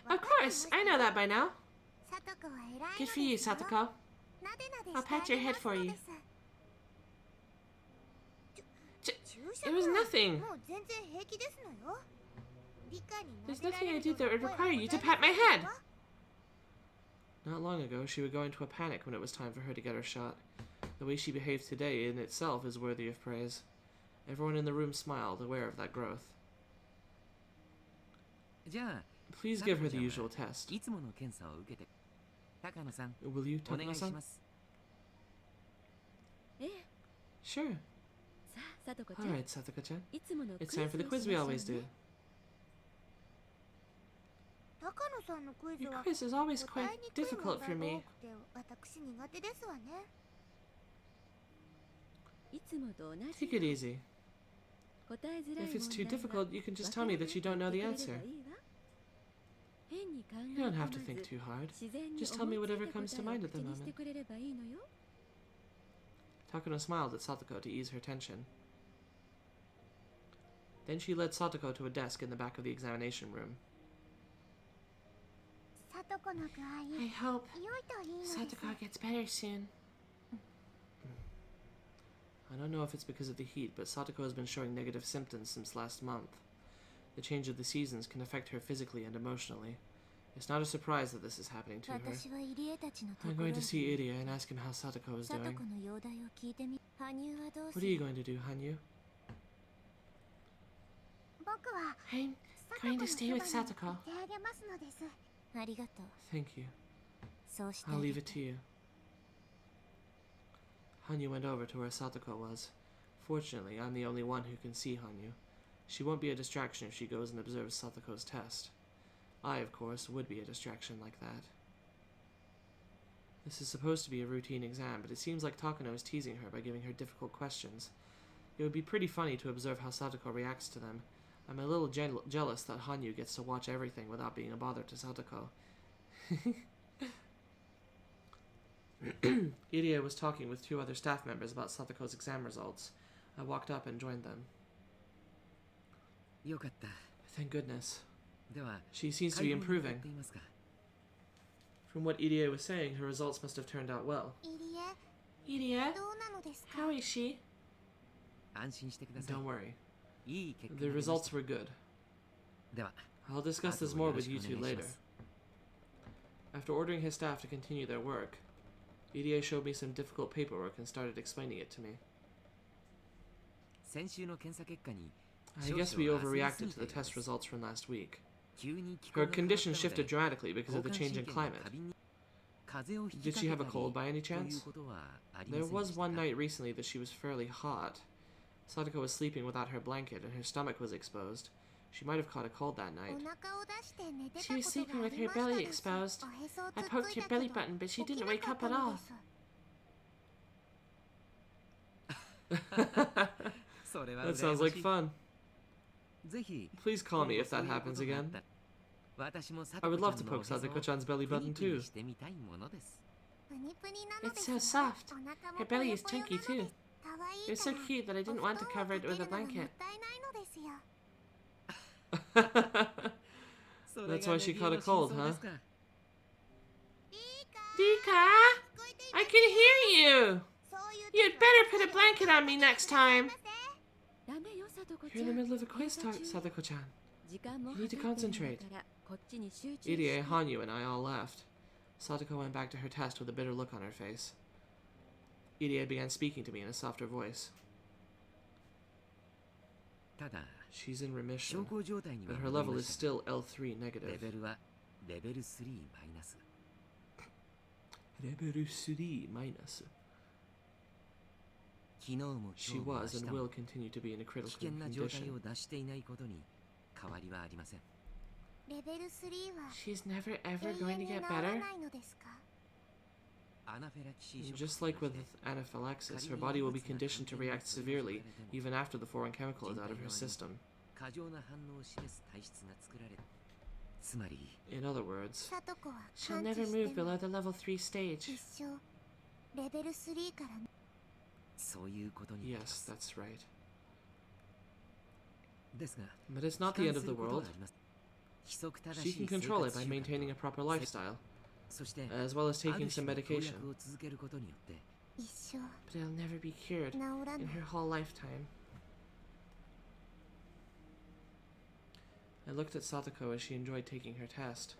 Of course! I know that by now. Good for you, Satoko. I'll pat your head for you. It was nothing. There's nothing I did that would require you to pat my head. Not long ago, she would go into a panic when it was time for her to get her shot. The way she behaved today in itself is worthy of praise. Everyone in the room smiled, aware of that growth. Please give her the usual test. Will you, Takano-san? Sure. Alright, Satoko-chan. It's time for the quiz we always do. Your quiz is always quite difficult for me. Take it easy. If it's too difficult, you can just tell me that you don't know the answer. You don't have to think too hard. Just tell me whatever comes to mind at the moment. Takano smiled at Satoko to ease her tension. Then she led Satoko to a desk in the back of the examination room. I hope Satoko gets better soon. I don't know if it's because of the heat, but Satoko has been showing negative symptoms since last month. The change of the seasons can affect her physically and emotionally. It's not a surprise that this is happening to her. I'm going to see Irie and ask him how Satoko is doing. What are you going to do, Hanyu? I'm going to stay with Satoko. Thank you. I'll leave it to you. Hanyu went over to where Satoko was. Fortunately, I'm the only one who can see Hanyu. She won't be a distraction if she goes and observes Satoko's test. I, of course, would be a distraction like that. This is supposed to be a routine exam, but it seems like Takano is teasing her by giving her difficult questions. It would be pretty funny to observe how Satoko reacts to them. I'm a little jealous that Hanyu gets to watch everything without being a bother to Satoko. Irie was talking with 2 other staff members about Satoko's exam results. I walked up and joined them. Thank goodness. She seems to be improving. From what Irie was saying, her results must have turned out well. Iria, how is she? 安心してください。 Don't worry. いい結果 The が出ました。 results were good. では、 I'll discuss this 後を more よろ with し you くお two 願いし later. ます。 After ordering his staff to continue their work, Irie showed me some difficult paperwork and started explaining it to me. 先週の検査結果に I guess we overreacted to the test results from last week. 急に気候 Her が変わった condition の shifted で dramatically because 交 of the 感 change 神 in 経が climate. 過敏に風邪をひき Did か she け have た a り cold by any という chance? ことはありま There せんで was した one か？ night recently that she was fairly hot. Sadako was sleeping without her blanket and her stomach was exposed. She might have caught a cold that night. She was sleeping with her belly exposed. I poked her belly button, but she didn't wake up at all. それは That 羨ま sounds し like い。 fun. ぜひ Please call me if that 今度 happens そういう again. ことがあったら私も I would love to さとこ poke ちゃんのおへそを Sadako-chan's belly プ button ニプニ too. してみたいものです It's so soft. Her belly is chunky too. It was so cute that I didn't want to cover it with a blanket. That's why she caught a cold, huh? それがネギの真相ですか？ Rika! I can hear you! You'd better put a blanket on me next time. You're in the middle of a quiz, Sadako-chan. You need to concentrate. Irie, Hanyu, and I all left. Sadako went back to her test with a bitter look on her face. Irie began speaking to me in a softer voice. ただ She's in 小 remission, 康状態には but her 戻り level ま is したが still L3 レ negative. ベルはレベル3マイナス Level 3 minus. 昨日も She 今日も明 was 日 and も will continue to be in a 危 critical 険な状態 condition. を出していないことに変わりはありません She's never ever going to get better? アナフェラキシーショック Just like with anaphylaxis, her body will be conditioned to react severely even after the foreign chemical is out of her system. 過剰な反応を示す体質が作られつまり In other words, She'll never move below the level 3 stage. そういうことになりま yes, す that's right. ですが But it's not the end of the world. She can control it by maintaining a proper lifestyle, そして as well as あ taking る some 種の投 medication. 薬を続けることによって But it'll never be cured in her whole lifetime. I looked at Satoko as she enjoyed taking her test.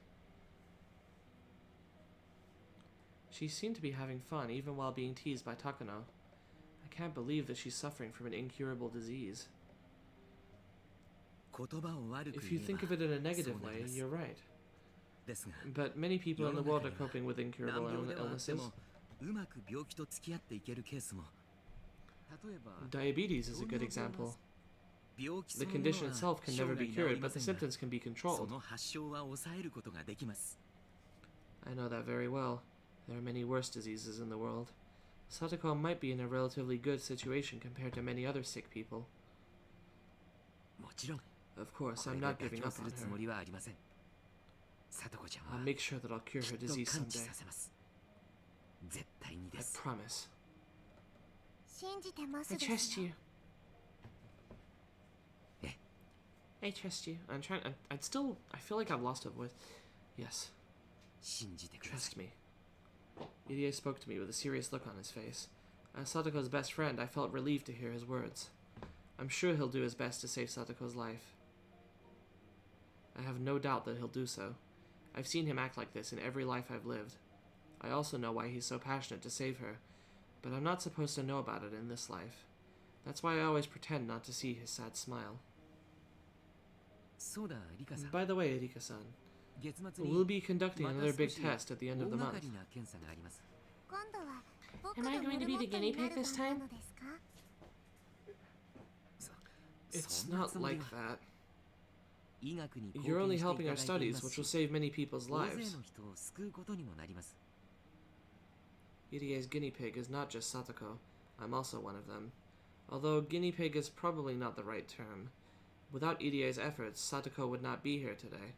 She seemed to be having fun, even while being teased by Takano. I can't believe that she's suffering from an incurable disease. 言葉を悪く If 言 you えば think of it in a negative そうなり way, ます you're right. ですが But many people in the world are coping with 難 incurable 病ではあって illnesses. もうまく病気と付き合っていけるケースも例えば Diabetes is a good example. 病気 The そのも condition のは itself can 生 never 涯 be 治 cured, りま but the せんが symptoms can be そ controlled. の発症は抑えることができます I know that very well. There are many worse diseases in the world. Satoko might be in a relatively good situation compared to many other sick people. もちろん Of course, これ I'm で not 妥 giving 協 up す on るつも her. りはありませんさとこちゃん I'll は make sure that I'll cure き her っと disease 完治 someday. させます絶対にで I す promise. I trust you. I trust you. I feel like I've lost a voice. Yes, 信じてくださ trust い me. Irie spoke to me with a serious look on his face. As Satoko's best friend, I felt relieved to hear his words. I'm sure he'll do his best to save Satoko's life. I have no doubt that he'll do so. I've seen him act like this in every life I've lived. I also know why he's so passionate to save her, but I'm not supposed to know about it in this life. That's why I always pretend not to see his sad smile. そうだリカさん By the way, Rika-san, 月末 we'll に be conducting また another 少 big し test at the end 大 of the 掛 month. かりな検査があります Am I going to be the guinea pig this time? そ It's そんな not つもり like は that. 医学に貢 You're only 献してい helping た our だいてい studies, ま which す will し save many people's 大勢 lives. の人を救うことにもなります Irie's guinea pig is not just Satoko. I'm also one of them. Although guinea pig is probably not the right term. Without Irie's efforts, Satoko would not be here today.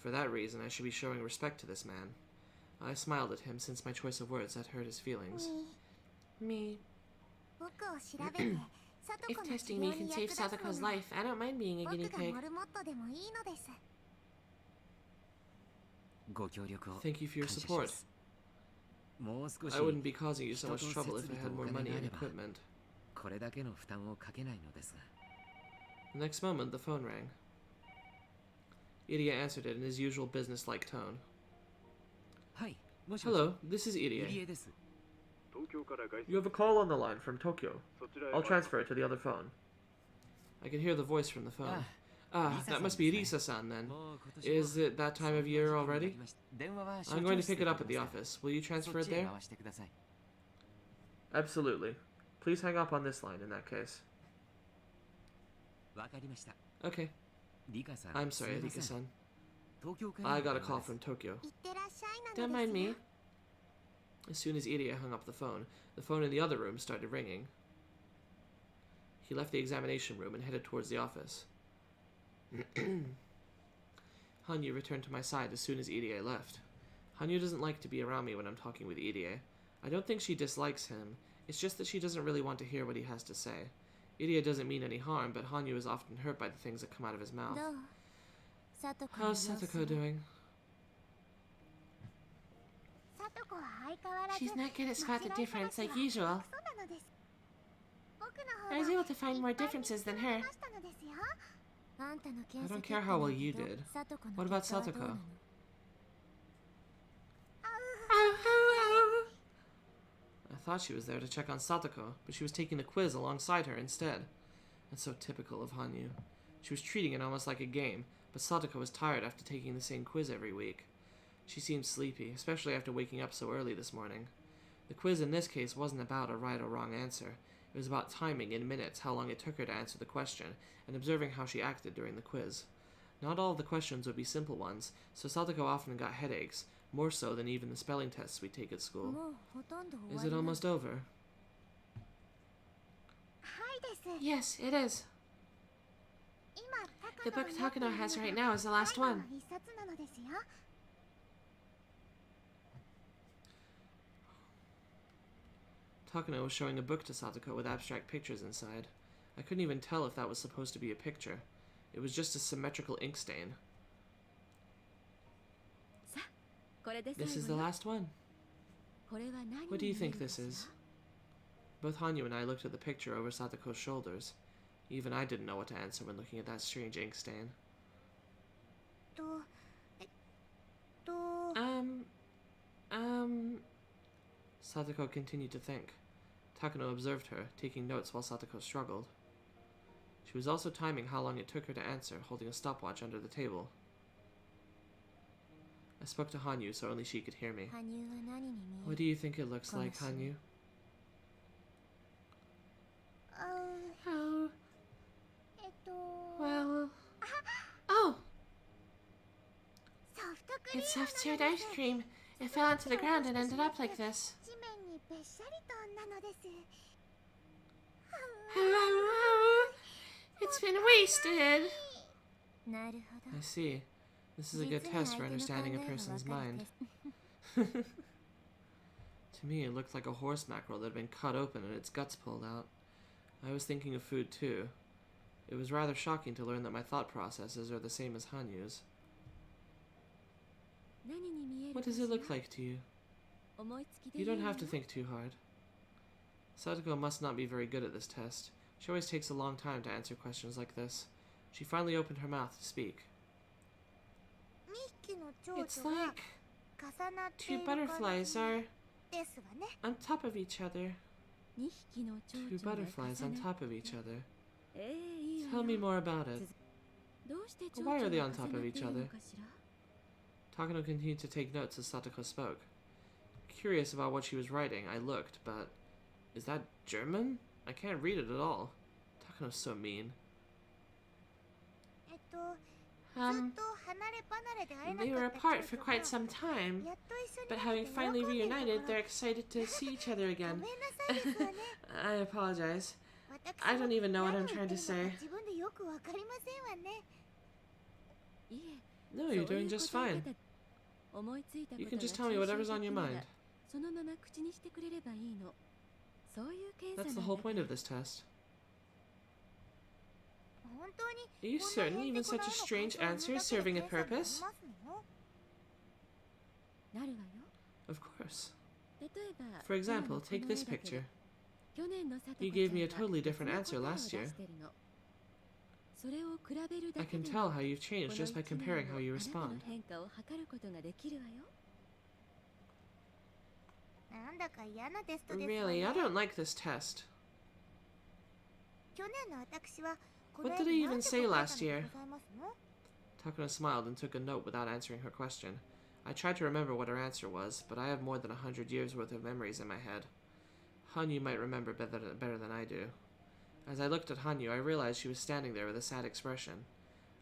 For that reason, I should be showing respect to this man. I smiled at him since my choice of words had hurt his feelings. Me. If testing me can save Satoko's life, I don't mind being a guinea pig. ご協力を Thank you for your 感謝し support. ますもう少し I wouldn't be causing you so much 人と trouble 設 if I 備 had とお more 金 money があ and れば equipment. これだけの負担をかけないのです。 The next moment, the phone rang. Iria answered it in his usual business-like tone. はいもしもし Hello, this is 入 Irie. 江です。 You have a call on the line from Tokyo. I'll transfer it to the other phone. I can hear the voice from the phone. Ah, that must be Risa-san then. もう今年も Is it that time of year そんな時期にな already? りました。電話は所 I'm 長 going to 室 pick で it up at く the ださい。 office. Will you そ transfer っ it ちへ there? 回してください。 Absolutely. Please hang up on this line in that case. わかりました。 Okay. リカさん I'm す sorry, みません。 Rika-san. 東京からの I got a 電 call 話です from Tokyo. いってらっしゃい Don't なの mind ですよ me. As soon as Iria hung up the phone in the other room started ringing. He left the examination room and headed towards the office. Hanyu returned to my side as soon as Irie left. Hanyu doesn't like to be around me when I'm talking with Irie. I don't think she dislikes him. It's just that she doesn't really want to hear what he has to say. Irie doesn't mean any harm, but Hanyu is often hurt by the things that come out of his mouth. どうさとこの How's 様子 Satoko は doing? さとこは相変わらず She's not good at spot the 間違い difference 探し like は usual. 下手くそなのです僕の I 方 was が able to find more differences than いっ her. ぱい見つけましたのですよあんたの I 検査 don't 結 care 果 how な well ん you だけど did. さとこの What about 結果はどうな Satoko? の Oh, oh, I thought she was there to check on Satoko, but she was taking the quiz alongside her instead. That's so typical of Hanyu. She was treating it almost like a game, but Satoko was tired after taking the same quiz every week. She seemed sleepy, especially after waking up so early this morning. The quiz in this case wasn't about a right or wrong answer. It was about timing in minutes how long it took her to answer the question, and observing how she acted during the quiz. Not all of the questions would be simple ones, so Satoko often got headaches, more so than even the spelling tests we take at school. もうほとんど終 Is わ it りま almost over? はいです yes, it is. 今 The book Takano has right now is the last 最後の one. 一冊なのですよ Takano was showing a book to Satoko with abstract pictures inside. I couldn't even tell if that was supposed to be a picture. It was just a symmetrical ink stain. さあこれで This 最 is 後 the よ last one. これは何に見える What do you think か this しら is? Both Hanyu and I looked at the picture over Satoko's shoulders. Even I didn't know what to answer when looking at that strange ink stain. とえっと Satoko continued to think. Takano observed her, taking notes while Satoko struggled. She was also timing how long it took her to answer, holding a stopwatch under the table. I spoke to Hanyu so only she could hear me. 羽生は何に見え What る do you think it looks like, Hanyu? あ Oh, えっと well. Oh, ソフトクリー it's ム soft なの seared で ice す cream. It fell onto the ground and ended up like this. 地面にべっしゃりとなのです It's been wasted. なるほど I see. This is a good 実に test for 相手の understanding a 考えが person's わかる mind. テスト To me, it looked like a horse mackerel that had been cut open and its guts pulled out. I was thinking of food too. It was rather shocking to learn that my thought processes are the same as Hanyu's. 何に見える What か does し it ら look like to you? 思いつきで You 言う don't の have to think too hard. Satoko must not be very good at this test. She always takes a long time to answer questions like this. She finally opened her mouth to speak. 2匹の蝶 It's 々が like 重なってい two る感 butterflies じ are ですわね on top of each other. 2匹の蝶 Two 々が butterflies 重 on な top of each other. いいわ Tell よ me more about it. どうして蝶 Why 々 are they が on 重 top な of ってい each る other? のかしら Takano continued to take notes as Satoko spoke. Curious about what she was writing, I looked, but... Is that German? I can't read it at all. Takano's so mean. ずっと離れ離れで会えな They were かった apart 蝶 for 々 quite が some time, やっと一緒に but なって having finally 喜んでいるとこ reunited, ろ they're excited to see each other ごめん again. なさいですわね I apologize. 私 I don't even know what 何 I'm を言 trying って to るのか say. 自分でよくわかりませんわねいえ No, you're doing just fine. 思いついたこと You can が just tell me whatever's on your 抽象的なら mind. そのまま口にしてくれればいいのそういう検査 That's な the ん whole だ point から of this test. 本当に Are you こんな certain へん even てこ such な a いの strange 感想を answer 言う is だけで serving a 検査になり purpose? ますのなるわよ Of course. For example, take this picture. You gave me a totally different answer last year. I can tell how you've changed just by comparing how you respond. Really, I don't like this test. What did I even say last year? Takano smiled and took a note without answering her question. I tried to remember what her answer was, but I have more than 100 years worth of memories in my head. Hanyu might remember better than I do. As I looked at Hanyu, I realized she was standing there with a sad expression.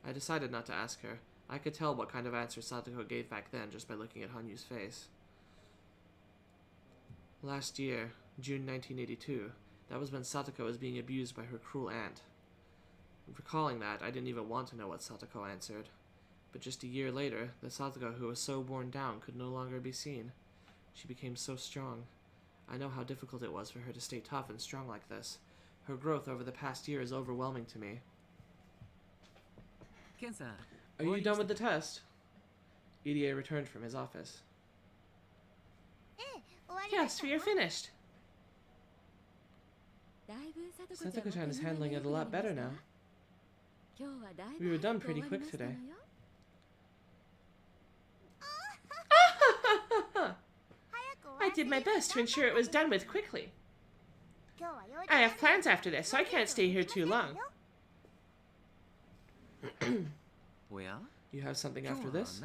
I decided not to ask her. I could tell what kind of answer Satoko gave back then just by looking at Hanyu's face. Last year, June 1982, that was when Satoko was being abused by her cruel aunt. Recalling that, I didn't even want to know what Satoko answered. But just a year later, the Satoko who was so worn down could no longer be seen. She became so strong. I know how difficult it was for her to stay tough and strong like this. Her growth over the past year is overwhelming to me. Are you done with the test? Irie returned from his office. Yes, we are finished. Satoko-chan is handling it a lot better now. We were done pretty quick today. I did my best to ensure it was done with quickly. I have plans after this, so I can't stay here too long. You have something after this?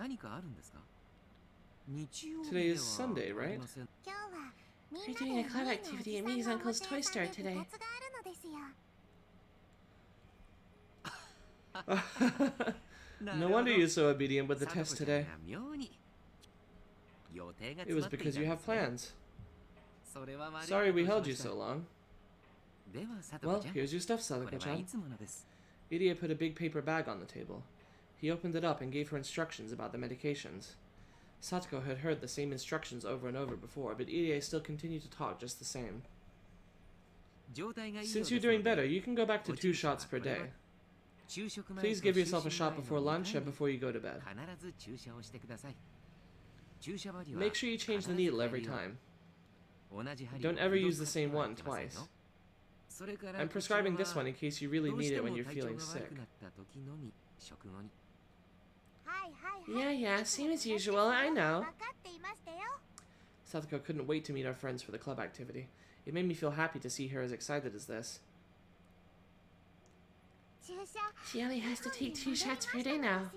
Today is Sunday, right? We're doing a club activity at Mi's uncle's toy store today. No wonder you're so obedient with the test today. It was because you have plans. Sorry we held you so long. Well, here's your stuff, Satoko-chan. Irie put a big paper bag on the table. He opened it up and gave her instructions about the medications. Satoko had heard the same instructions over and over before, but Irie still continued to talk just the same. Since you're doing better, you can go back to 2 shots per day. Please give yourself a shot before lunch and before you go to bed. Make sure you change the needle every time. Don't ever use the same one twice. I'm prescribing this one in case you really need it when you're feeling sick. Yeah, same as usual, I know. Satoko couldn't wait to meet our friends for the club activity. It made me feel happy to see her as excited as this. She only has to take 2 shots per day now.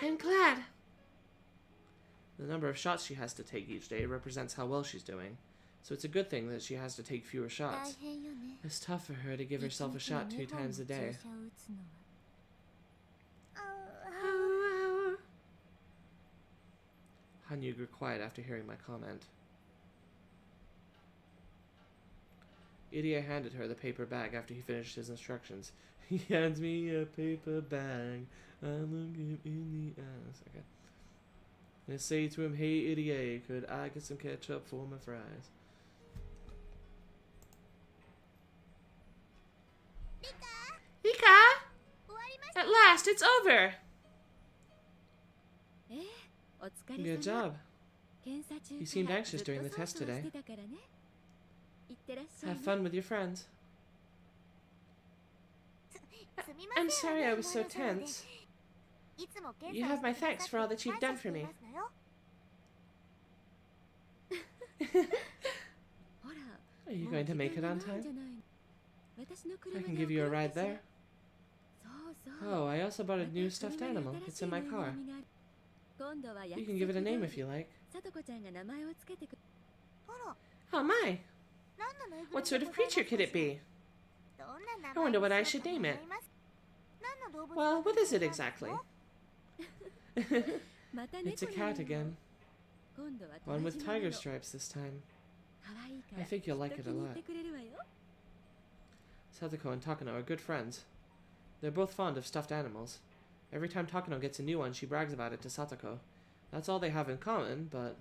I'm glad. The number of shots she has to take each day represents how well she's doing, so it's a good thing that she has to take fewer shots. It's tough for her to give herself a shot 2 times a day. Hanyu grew quiet after hearing my comment. Irie handed her the paper bag after he finished his instructions. He hands me a paper bag. I'm looking in the ass. Okay. I say to him, hey Irie, could I get some ketchup for my fries? Rika! At last, it's over! Good job. You seemed anxious during the test today. Have fun with your friends. I'm sorry I was so tense. You have my thanks for all that you've done for me. Are you going to make it on time? I can give you a ride there. Oh, I also bought a new stuffed animal. It's in my car. You can give it a name if you like. Oh my! What sort of creature could it be? I wonder what I should name it. Well, what is it exactly? It's a cat again. One with tiger stripes this time. I think you'll like it a lot. Satoko and Takano are good friends. They're both fond of stuffed animals. Every time Takano gets a new one, she brags about it to Satoko. That's all they have in common, but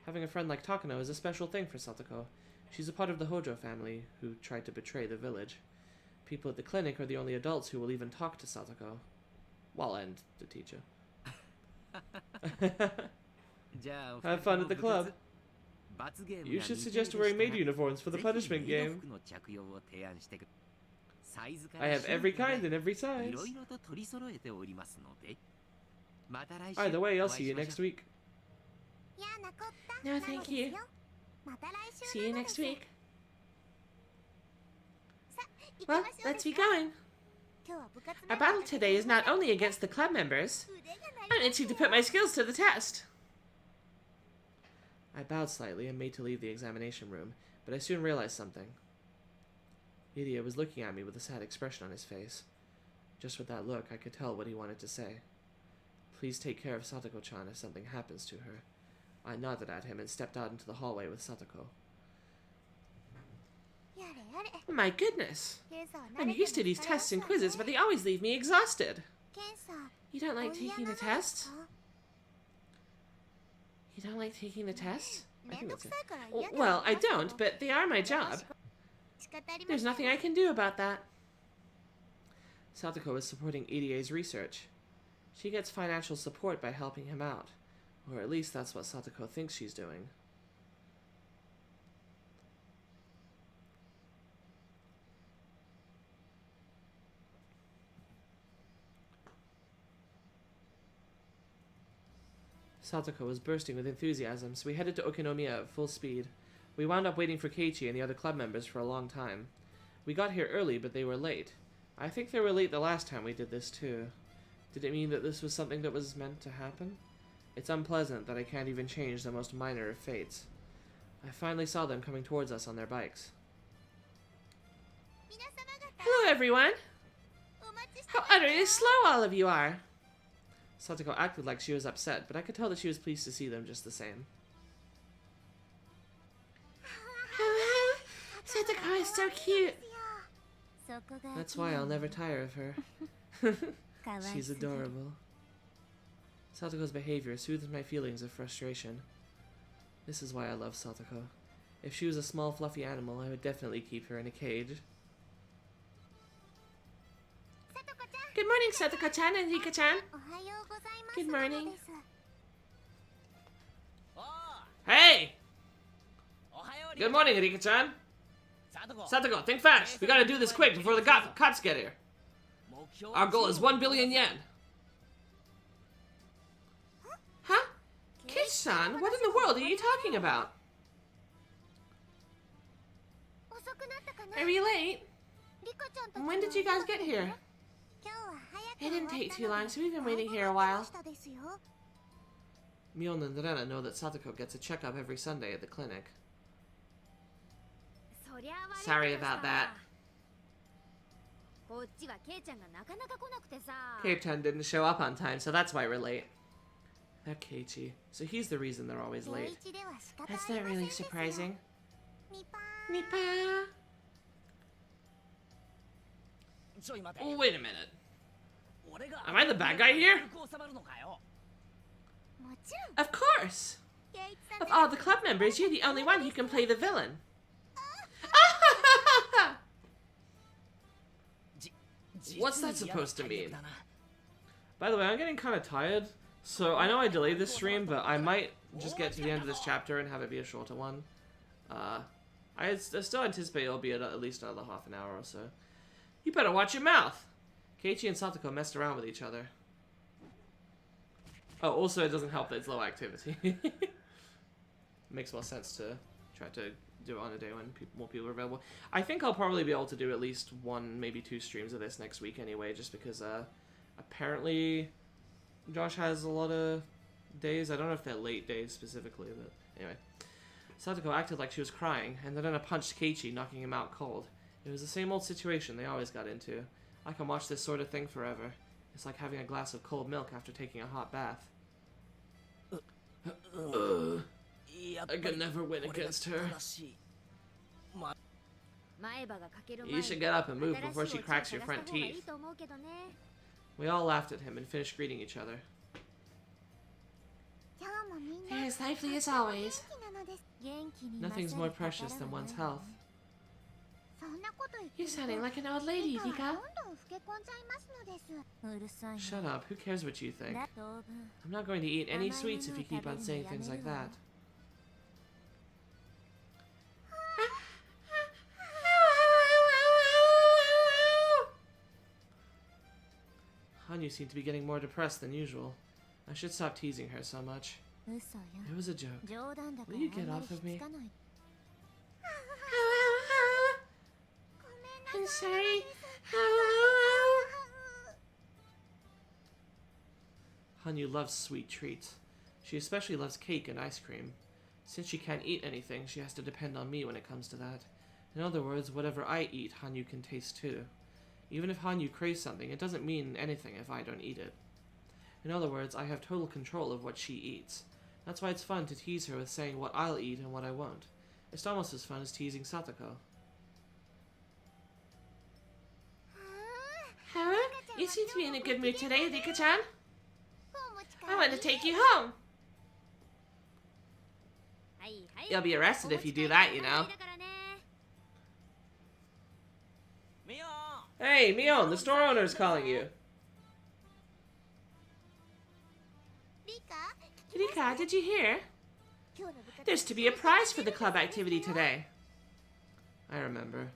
having a friend like Takano is a special thing for Satoko. She's a part of the Hojo family, who tried to betray the village. People at the clinic are the only adults who will even talk to Satoko. Well, and the teacher. Have fun at the club. You should suggest wearing maid uniforms for the punishment game. I have every kind and every size. Either way, I'll see you next week. No, thank you. See you next week. Well, let's be going. Our battle today is not only against the club members. I'm itching to put my skills to the test. I bowed slightly and made to leave the examination room, but I soon realized something. Idia was looking at me with a sad expression on his face. Just with that look, I could tell what he wanted to say. Please take care of Satoko-chan if something happens to her. I nodded at him and stepped out into the hallway with Satoko. My goodness. I'm used to these tests and quizzes, but they always leave me exhausted. You don't like taking the tests? You don't like taking the tests? I think that's it. Well, I don't, but they are my job. There's nothing I can do about that. Satoko is supporting Idia's research. She gets financial support by helping him out. Or at least that's what Satoko thinks she's doing. Satoko was bursting with enthusiasm, so we headed to Okinomiya at full speed. We wound up waiting for Keiichi and the other club members for a long time. We got here early, but they were late. I think they were late the last time we did this too. Did it mean that this was something that was meant to happen? It's unpleasant that I can't even change the most minor of fates. I finally saw them coming towards us on their bikes. Hello, everyone. How utterly slow all of you are. Satoko acted like she was upset, but I could tell that she was pleased to see them just the same. Satoko is so cute. That's why I'll never tire of her. She's adorable. Satoko's behavior soothes my feelings of frustration. This is why I love Satoko. If she was a small fluffy animal, I would definitely keep her in a cage. Good morning, Satoko-chan and Rika-chan. Good morning. Hey! Good morning, Rika-chan. Satoko, think fast. We gotta do this quick before the cops get here. Our goal is 1 billion yen. Huh? Kish-san, what in the world are you talking about? Are we late? When did you guys get here? It didn't take too long, so we've been waiting here a while. Mion and Rena know that Satoko gets a checkup every Sunday at the clinic. Sorry about that. Keiichi didn't show up on time, so that's why we're late. That Keiichi. So he's the reason they're always late. That's not really surprising. Nipa. Oh, wait a minute. Am I the bad guy here? Of course. Of all the club members, you're the only one who can play the villain. What's that supposed to mean? By the way, I'm getting kind of tired, so I know I delayed this stream, but I might just get to the end of this chapter and have it be a shorter one. I still anticipate it'll be at least another half an hour or so. You better watch your mouth! Keiichi and Satoko messed around with each other. Oh, also it doesn't help that it's low activity. Makes more sense to try to do it on a day when more people are available. I think I'll probably be able to do at least 1, maybe 2 streams of this next week anyway, just because apparently Josh has a lot of days. I don't know if they're late days specifically, but anyway. Satoko acted like she was crying, and then punched Keiichi, knocking him out cold. It was the same old situation they always got into. I can watch this sort of thing forever. It's like having a glass of cold milk after taking a hot bath. I could never win against her. You should get up and move before she cracks your front teeth. We all laughed at him and finished greeting each other. They're as lively as always. Nothing's more precious than one's health. You're sounding like an old lady, Rika. Shut up, who cares what you think? I'm not going to eat any sweets if you keep on saying things like that. Hanyu seemed to be getting more depressed than usual. I should stop teasing her so much. It was a joke. Will you get off of me? I'm sorry. Hanyu loves sweet treats. She especially loves cake and ice cream. Since she can't eat anything, she has to depend on me when it comes to that. In other words, whatever I eat, Hanyu can taste too. Even if Hanyu craves something, it doesn't mean anything if I don't eat it. In other words, I have total control of what she eats. That's why it's fun to tease her with saying what I'll eat and what I won't. It's almost as fun as teasing Satoko. Huh? You seem to be in a good mood today, Rika-chan. I want to take you home. You'll be arrested if you do that, you know. Hey, Mion, the store owner is calling you. Rika, did you hear? There's to be a prize for the club activity today. I remember.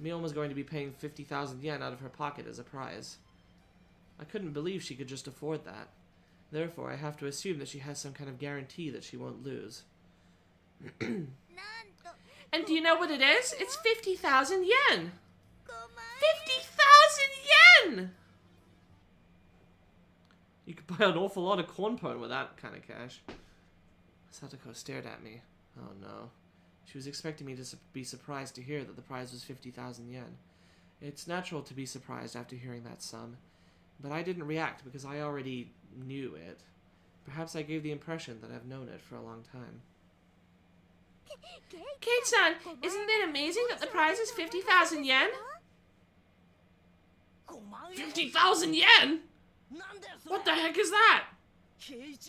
Mion was going to be paying 50,000 yen out of her pocket as a prize. I couldn't believe she could just afford that. Therefore, I have to assume that she has some kind of guarantee that she won't lose. And do you know what it is? It's 50,000 yen! 50,000 yen! You could buy an awful lot of corn pone with that kind of cash. Satoko stared at me. Oh no. She was expecting me to be surprised to hear that the prize was 50,000 yen. It's natural to be surprised after hearing that sum, but I didn't react because I already knew it. Perhaps I gave the impression that I've known it for a long time. Keiichi-san, isn't it amazing that the prize is 50,000 yen? 50,000 yen?! What the heck is that?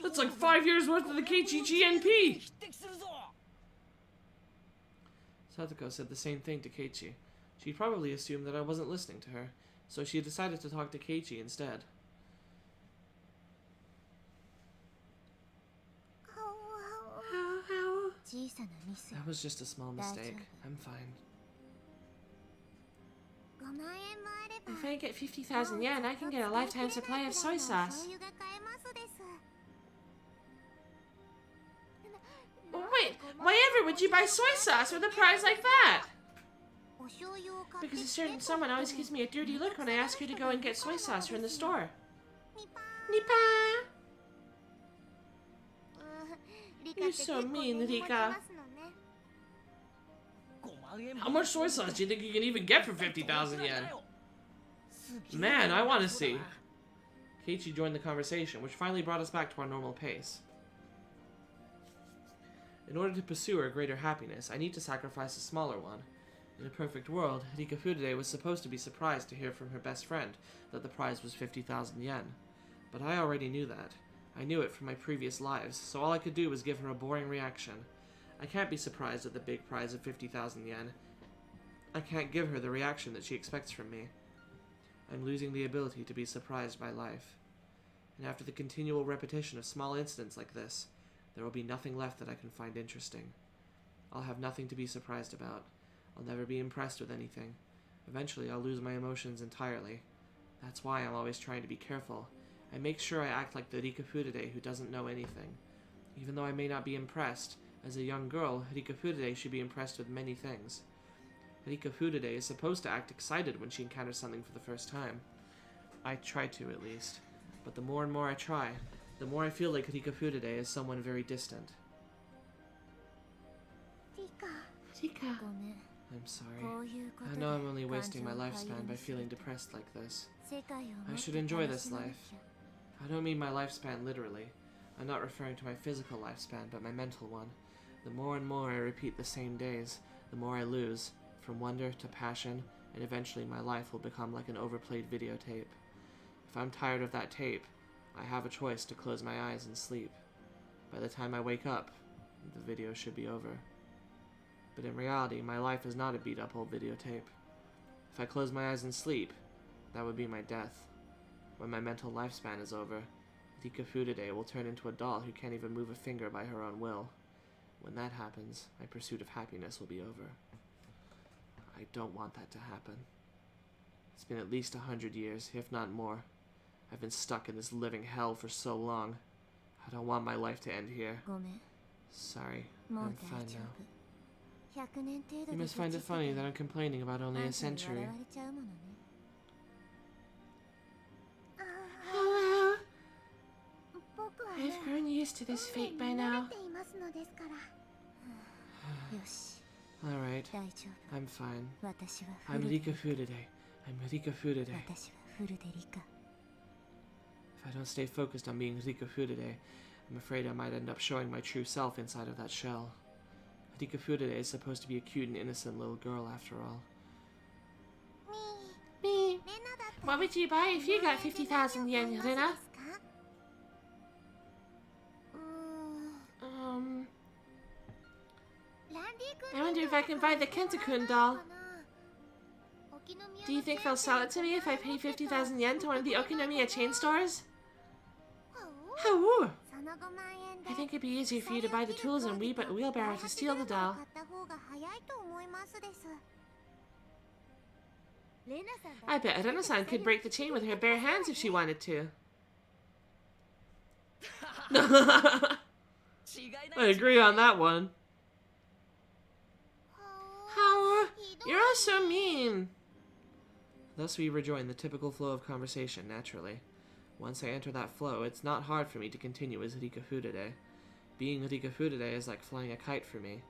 That's like 5 years worth of the Keiichi GNP! Satoko said the same thing to Keiichi. She probably assumed that I wasn't listening to her, so she decided to talk to Keiichi instead. That was just a small mistake. I'm fine. If I get 50,000 yen, I can get a lifetime supply of soy sauce. Wait, why ever would you buy soy sauce with a prize like that? Because a certain someone always gives me a dirty look when I ask her to go and get soy sauce from the store. Nipa! You're so mean, Rika. How much soy sauce do you think you can even get for 50,000 yen? Man, I want to see. Keiichi joined the conversation, which finally brought us back to our normal pace. In order to pursue her greater happiness, I need to sacrifice a smaller one. In a perfect world, Rika Furude was supposed to be surprised to hear from her best friend that the prize was 50,000 yen. But I already knew that. I knew it from my previous lives, so all I could do was give her a boring reaction. I can't be surprised at the big prize of 50,000 yen. I can't give her the reaction that she expects from me. I'm losing the ability to be surprised by life. And after the continual repetition of small incidents like this, there will be nothing left that I can find interesting. I'll have nothing to be surprised about. I'll never be impressed with anything. Eventually, I'll lose my emotions entirely. That's why I'm always trying to be careful. I make sure I act like the Rika Furude who doesn't know anything. Even though I may not be impressed, as a young girl, Rika Furude should be impressed with many things. Rika Furude is supposed to act excited when she encounters something for the first time. I try to, at least. But the more and more I try, the more I feel like Rika Furude is someone very distant. Rika. I'm sorry. I know I'm only wasting my lifespan by feeling depressed like this. I should enjoy this life. I don't mean my lifespan literally. I'm not referring to my physical lifespan, but my mental one. The more and more I repeat the same days, the more I lose, from wonder to passion, and eventually my life will become like an overplayed videotape. If I'm tired of that tape, I have a choice to close my eyes and sleep. By the time I wake up, the video should be over. But in reality, my life is not a beat-up old videotape. If I close my eyes and sleep, that would be my death. When my mental lifespan is over, Rika Furude will turn into a doll who can't even move a finger by her own will. When that happens, my pursuit of happiness will be over. I don't want that to happen. It's been at least 100 years, if not more. I've been stuck in this living hell for so long. I don't want my life to end here. Sorry, I'm fine now. You must find it funny that I'm complaining about only a century. Oh, well. I've grown used to this fate by now. Alright, I'm fine. I'm Rika Furude. I'm Rika Furude. If I don't stay focused on being Rika Furude, I'm afraid I might end up showing my true self inside of that shell. Rika Furude is supposed to be a cute and innocent little girl after all. Me. What would you buy if you got 50,000 yen, Rina? I wonder if I can buy the Kenta-kun doll. Do you think they'll sell it to me if I pay 50,000 yen to one of the Okinomiya chain stores? Oh! I think it'd be easier for you to buy the tools and wheelbarrow to steal the doll. I bet Rena-san could break the chain with her bare hands if she wanted to. I agree on that one. How? You're all so mean. Thus we rejoin the typical flow of conversation, naturally. Once I enter that flow, it's not hard for me to continue as Rika Furude. Being Rika Furude is like flying a kite for me.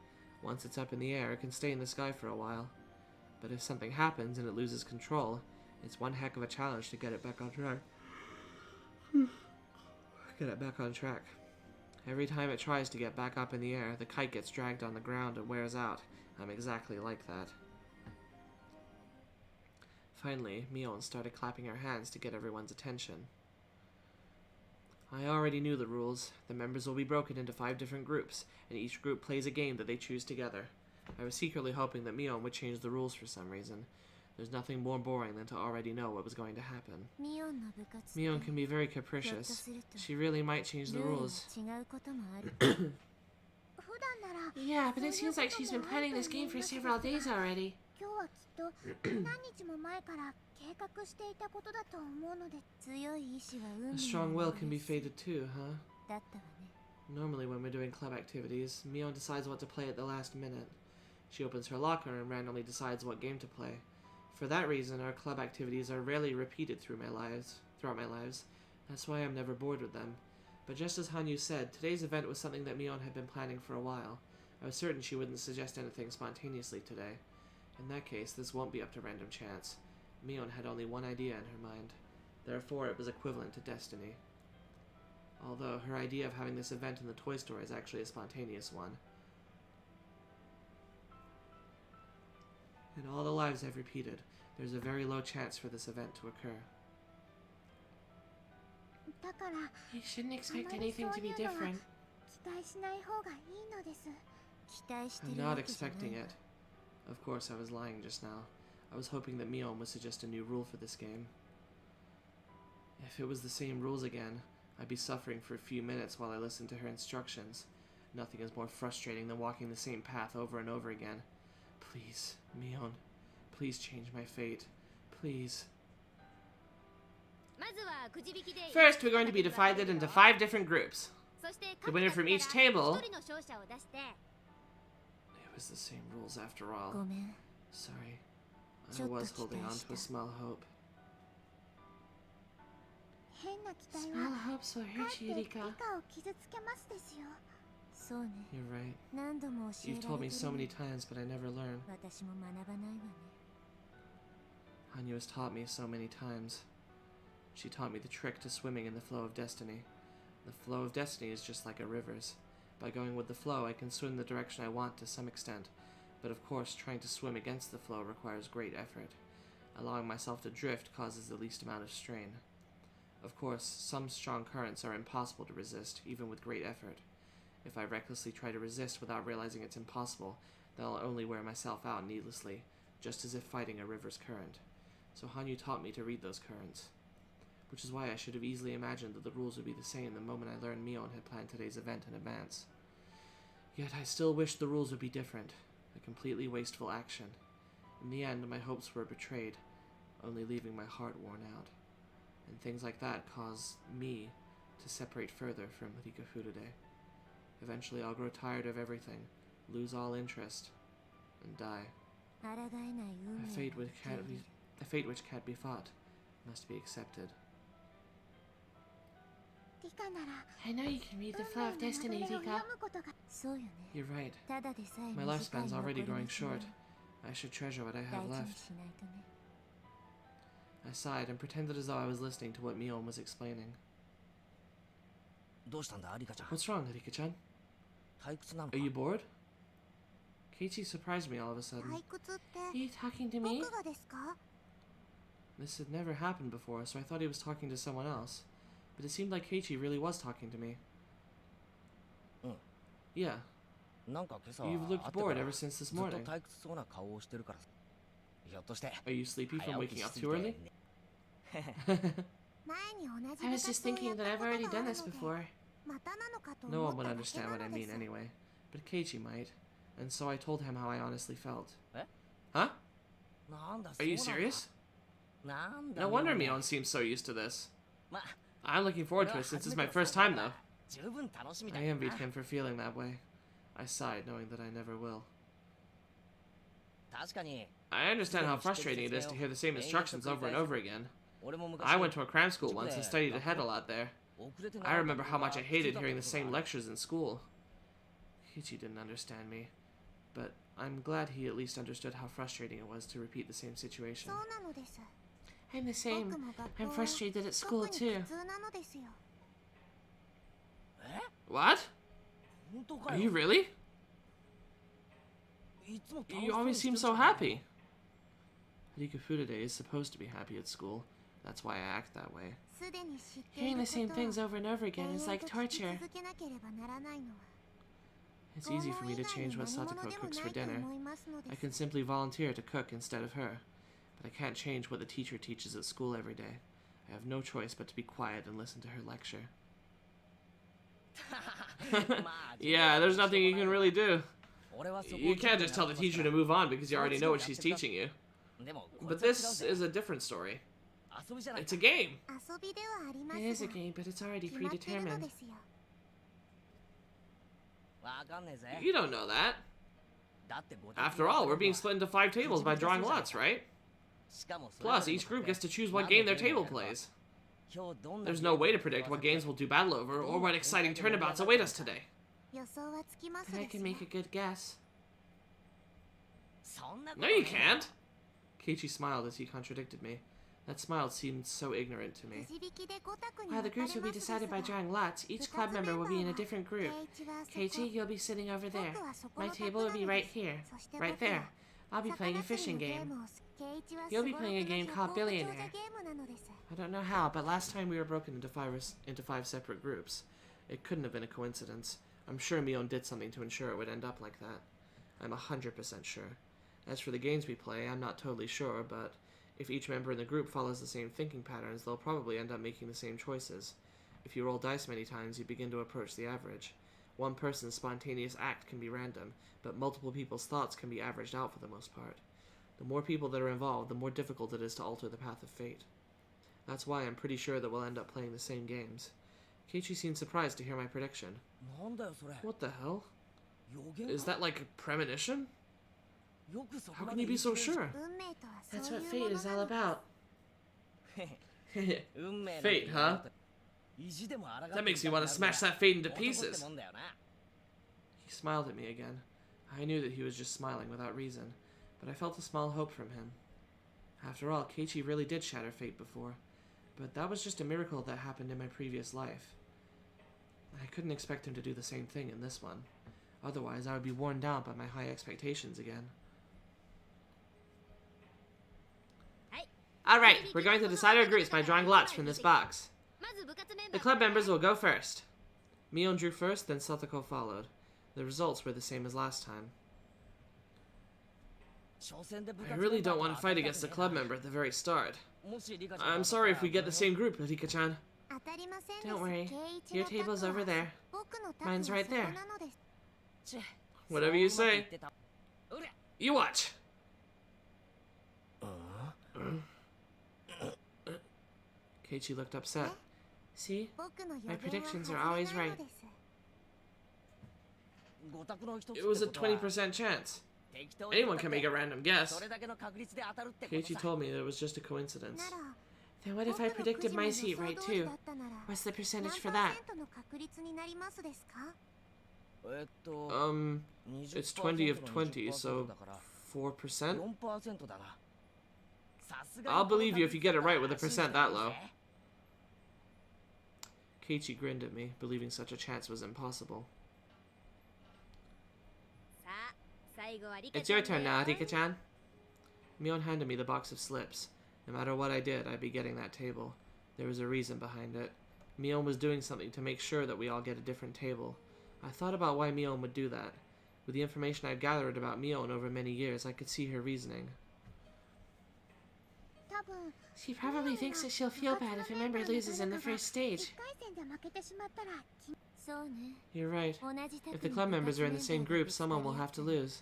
Once it's up in the air, it can stay in the sky for a while. But if something happens and it loses control, it's one heck of a challenge to get it back on track. Every time it tries to get back up in the air, the kite gets dragged on the ground and wears out. I'm exactly like that. Finally, Mion started clapping her hands to get everyone's attention. I already knew the rules. The members will be broken into 5 different groups, and each group plays a game that they choose together. I was secretly hoping that Mion would change the rules for some reason. There's nothing more boring than to already know what was going to happen. Mion can be very capricious. She really might change the rules. Yeah, but it seems like she's been planning this game for several days already. A strong will can be fated too, huh? Normally when we're doing club activities, Mion decides what to play at the last minute. She opens her locker and randomly decides what game to play. For that reason, our club activities are rarely repeated throughout my lives. That's why I'm never bored with them. But just as Hanyu said, today's event was something that Mion had been planning for a while. I was certain she wouldn't suggest anything spontaneously today. In that case, this won't be up to random chance. Mion had only one idea in her mind. Therefore, it was equivalent to destiny. Although, her idea of having this event in the toy store is actually a spontaneous one. In all the lives I've repeated, there's a very low chance for this event to occur. You shouldn't expect anything to be different. I'm not expecting it. Of course, I was lying just now. I was hoping that Mion would suggest a new rule for this game. If it was the same rules again, I'd be suffering for a few minutes while I listened to her instructions. Nothing is more frustrating than walking the same path over and over again. Please, Mion, please change my fate. Please. First, we're going to be divided into 5 different groups. The winner from each table... It was the same rules after all. Sorry. I was holding on to a small hope. Small hopes will hurt you, Rika. You're right. You've told me so many times, but I never learn. Hanyu has taught me so many times. She taught me the trick to swimming in the flow of destiny. The flow of destiny is just like a river's. By going with the flow, I can swim the direction I want to some extent, but of course, trying to swim against the flow requires great effort. Allowing myself to drift causes the least amount of strain. Of course, some strong currents are impossible to resist, even with great effort. If I recklessly try to resist without realizing it's impossible, then I'll only wear myself out needlessly, just as if fighting a river's current. So Hanyu taught me to read those currents. Which is why I should have easily imagined that the rules would be the same the moment I learned Mion had planned today's event in advance. Yet I still wished the rules would be different, a completely wasteful action. In the end, my hopes were betrayed, only leaving my heart worn out. and things like that cause me to separate further from Rika Furude. Eventually I'll grow tired of everything, lose all interest, and die. A fate which can't be fought must be accepted. I know you can read the flow of destiny, Rika. You're right. My lifespan's already growing short. I should treasure what I have left. I sighed and pretended as though I was listening to what Mion was explaining. What's wrong, Rika-chan? Are you bored? Keiichi surprised me all of a sudden. Are you talking to me? This had never happened before, so I thought he was talking to someone else. But it seemed like Keiichi really was talking to me. Yeah. You've looked bored ever since this morning. Are you sleepy from waking up too early? I was just thinking that I've already done this before. No one would understand what I mean anyway, but Keiichi might, and so I told him how I honestly felt. Huh? Are you serious? No wonder Mion seems so used to this. I'm looking forward to it since it's my first time though. I envied him for feeling that way. I sighed, knowing that I never will. I understand how frustrating it is to hear the same instructions over and over again. I went to a cram school once and studied ahead a lot there. I remember how much I hated hearing the same lectures in school. Keiichi didn't understand me, but I'm glad he at least understood how frustrating it was to repeat the same situation. I'm the same. I'm frustrated at school too. What? Are you really? You always seem so happy. Rika Furude is supposed to be happy at school. That's why I act that way. Hearing the same things over and over again is like torture. It's easy for me to change what Satoko cooks for dinner. I can simply volunteer to cook instead of her. But I can't change what the teacher teaches at school every day. I have no choice but to be quiet and listen to her lecture. Yeah, there's nothing you can really do. You can't just tell the teacher to move on because you already know what she's teaching you. But this is a different story. It's a game. It is a game, but it's already predetermined. You don't know that. After all, we're being split into 5 tables by drawing lots, right? Plus, each group gets to choose what game their table plays. There's no way to predict what games we'll do battle over or what exciting turnabouts await us today. But I can make a good guess. No, you can't. Keiichi smiled as he contradicted me. That smile seemed so ignorant to me. While the groups will be decided by drawing lots, each club member will be in a different group. Keiichi, you'll be sitting over there. My table will be right here. Right there. I'll be playing a fishing game. You'll be playing a game called Billionaire. I don't know how, but last time we were broken into five separate groups. It couldn't have been a coincidence. I'm sure Mion did something to ensure it would end up like that. I'm 100% sure. As for the games we play, I'm not totally sure, but if each member in the group follows the same thinking patterns, they'll probably end up making the same choices. If you roll dice many times, you begin to approach the average. One person's spontaneous act can be random, but multiple people's thoughts can be averaged out for the most part. The more people that are involved, the more difficult it is to alter the path of fate. That's why I'm pretty sure that we'll end up playing the same games. Keiichi seemed surprised to hear my prediction. What the hell? Is that like a premonition? How can you be so sure? That's what fate is all about. Fate, huh? That makes me want to smash that fate into pieces. He smiled at me again. I knew that he was just smiling without reason, but I felt a small hope from him. After all, Keiichi really did shatter fate before, but that was just a miracle that happened in my previous life. I couldn't expect him to do the same thing in this one. Otherwise, I would be worn down by my high expectations again. Alright, we're going to decide our groups by drawing lots from this box. The club members will go first. Mion drew first, then Satoko followed. The results were the same as last time. I really don't want to fight against a club member at the very start. I'm sorry if we get the same group, Rika-chan. Don't worry. Your table's over there. Mine's right there. Whatever you say. You watch. Keiichi looked upset. See? My predictions are always always right. It was a 20% chance. Anyone can make a random guess. Keiichi told me that it was just a coincidence. Then what if I predicted my seat right too? What's the percentage for that? It's 20 of 20, so 4%? I'll believe you if you get it right with a percent that low. Keiichi grinned at me, believing such a chance was impossible. It's your turn now, Rika-chan. Mion handed me the box of slips. No matter what I did, I'd be getting that table. There was a reason behind it. Mion was doing something to make sure that we all get a different table. I thought about why Mion would do that. With the information I've gathered about Mion over many years, I could see her reasoning. She probably thinks that she'll feel bad if a member loses in the first stage. You're right. If the club members are in the same group, someone will have to lose.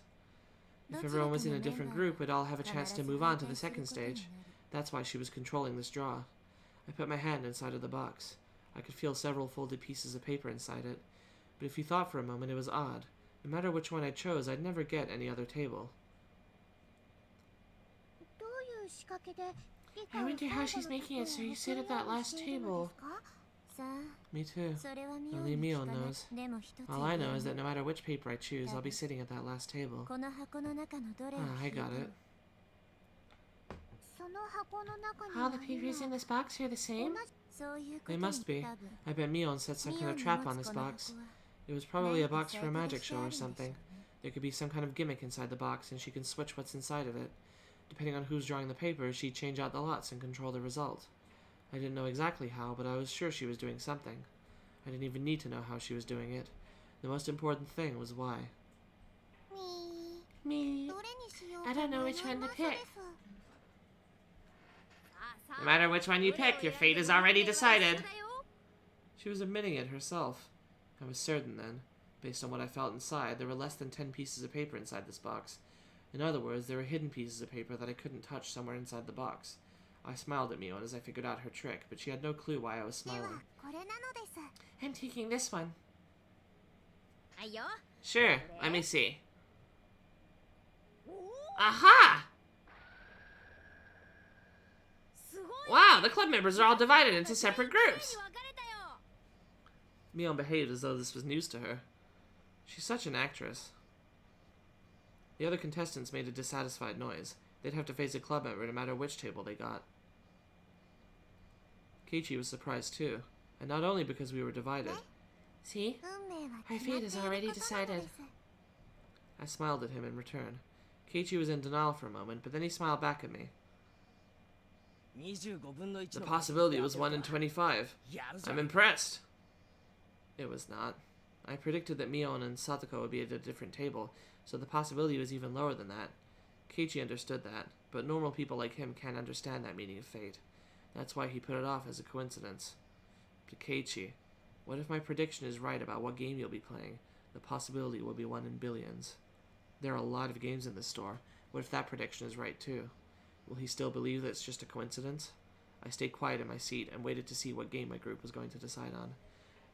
If everyone was in a different group, we'd all have a chance to move on to the second stage. That's why she was controlling this draw. I put my hand inside of the box. I could feel several folded pieces of paper inside it. But if you thought for a moment, it was odd. No matter which one I chose, I'd never get any other table. I wonder how she's making it so you sit at that last table. Me too. Only Mion knows. All I know is that no matter which paper I choose, I'll be sitting at that last table. Ah, I got it. All the papers in this box are the same? They must be. I bet Mion set some kind of trap on this box. It was probably a box for a magic show or something. There could be some kind of gimmick inside the box, and she can switch what's inside of it. Depending on who's drawing the paper, she'd change out the lots and control the result. I didn't know exactly how, but I was sure she was doing something. I didn't even need to know how she was doing it. The most important thing was why. Me. I don't know which one to pick. No matter which one you pick, your fate is already decided. She was admitting it herself. I was certain then. Based on what I felt inside, there were less than 10 pieces of paper inside this box. In other words, there were hidden pieces of paper that I couldn't touch somewhere inside the box. I smiled at Mion as I figured out her trick, but she had no clue why I was smiling. I'm taking this one. Sure, let me see. Aha! Wow, the club members are all divided into separate groups. Mion behaved as though this was news to her. She's such an actress. The other contestants made a dissatisfied noise. They'd have to face a club member no matter which table they got. Keiichi was surprised too, and not only because we were divided. See? Our fate is already decided. I smiled at him in return. Keiichi was in denial for a moment, but then he smiled back at me. The possibility was 1 in 25. I'm impressed. It was not. I predicted that Mion and Satoko would be at a different table, so the possibility was even lower than that. Keiichi understood that, but normal people like him can't understand that meaning of fate. That's why he put it off as a coincidence. But Keiichi, what if my prediction is right about what game you'll be playing? The possibility will be 1 in billions. There are a lot of games in this store. What if that prediction is right too? Will he still believe that it's just a coincidence? I stayed quiet in my seat and waited to see what game my group was going to decide on.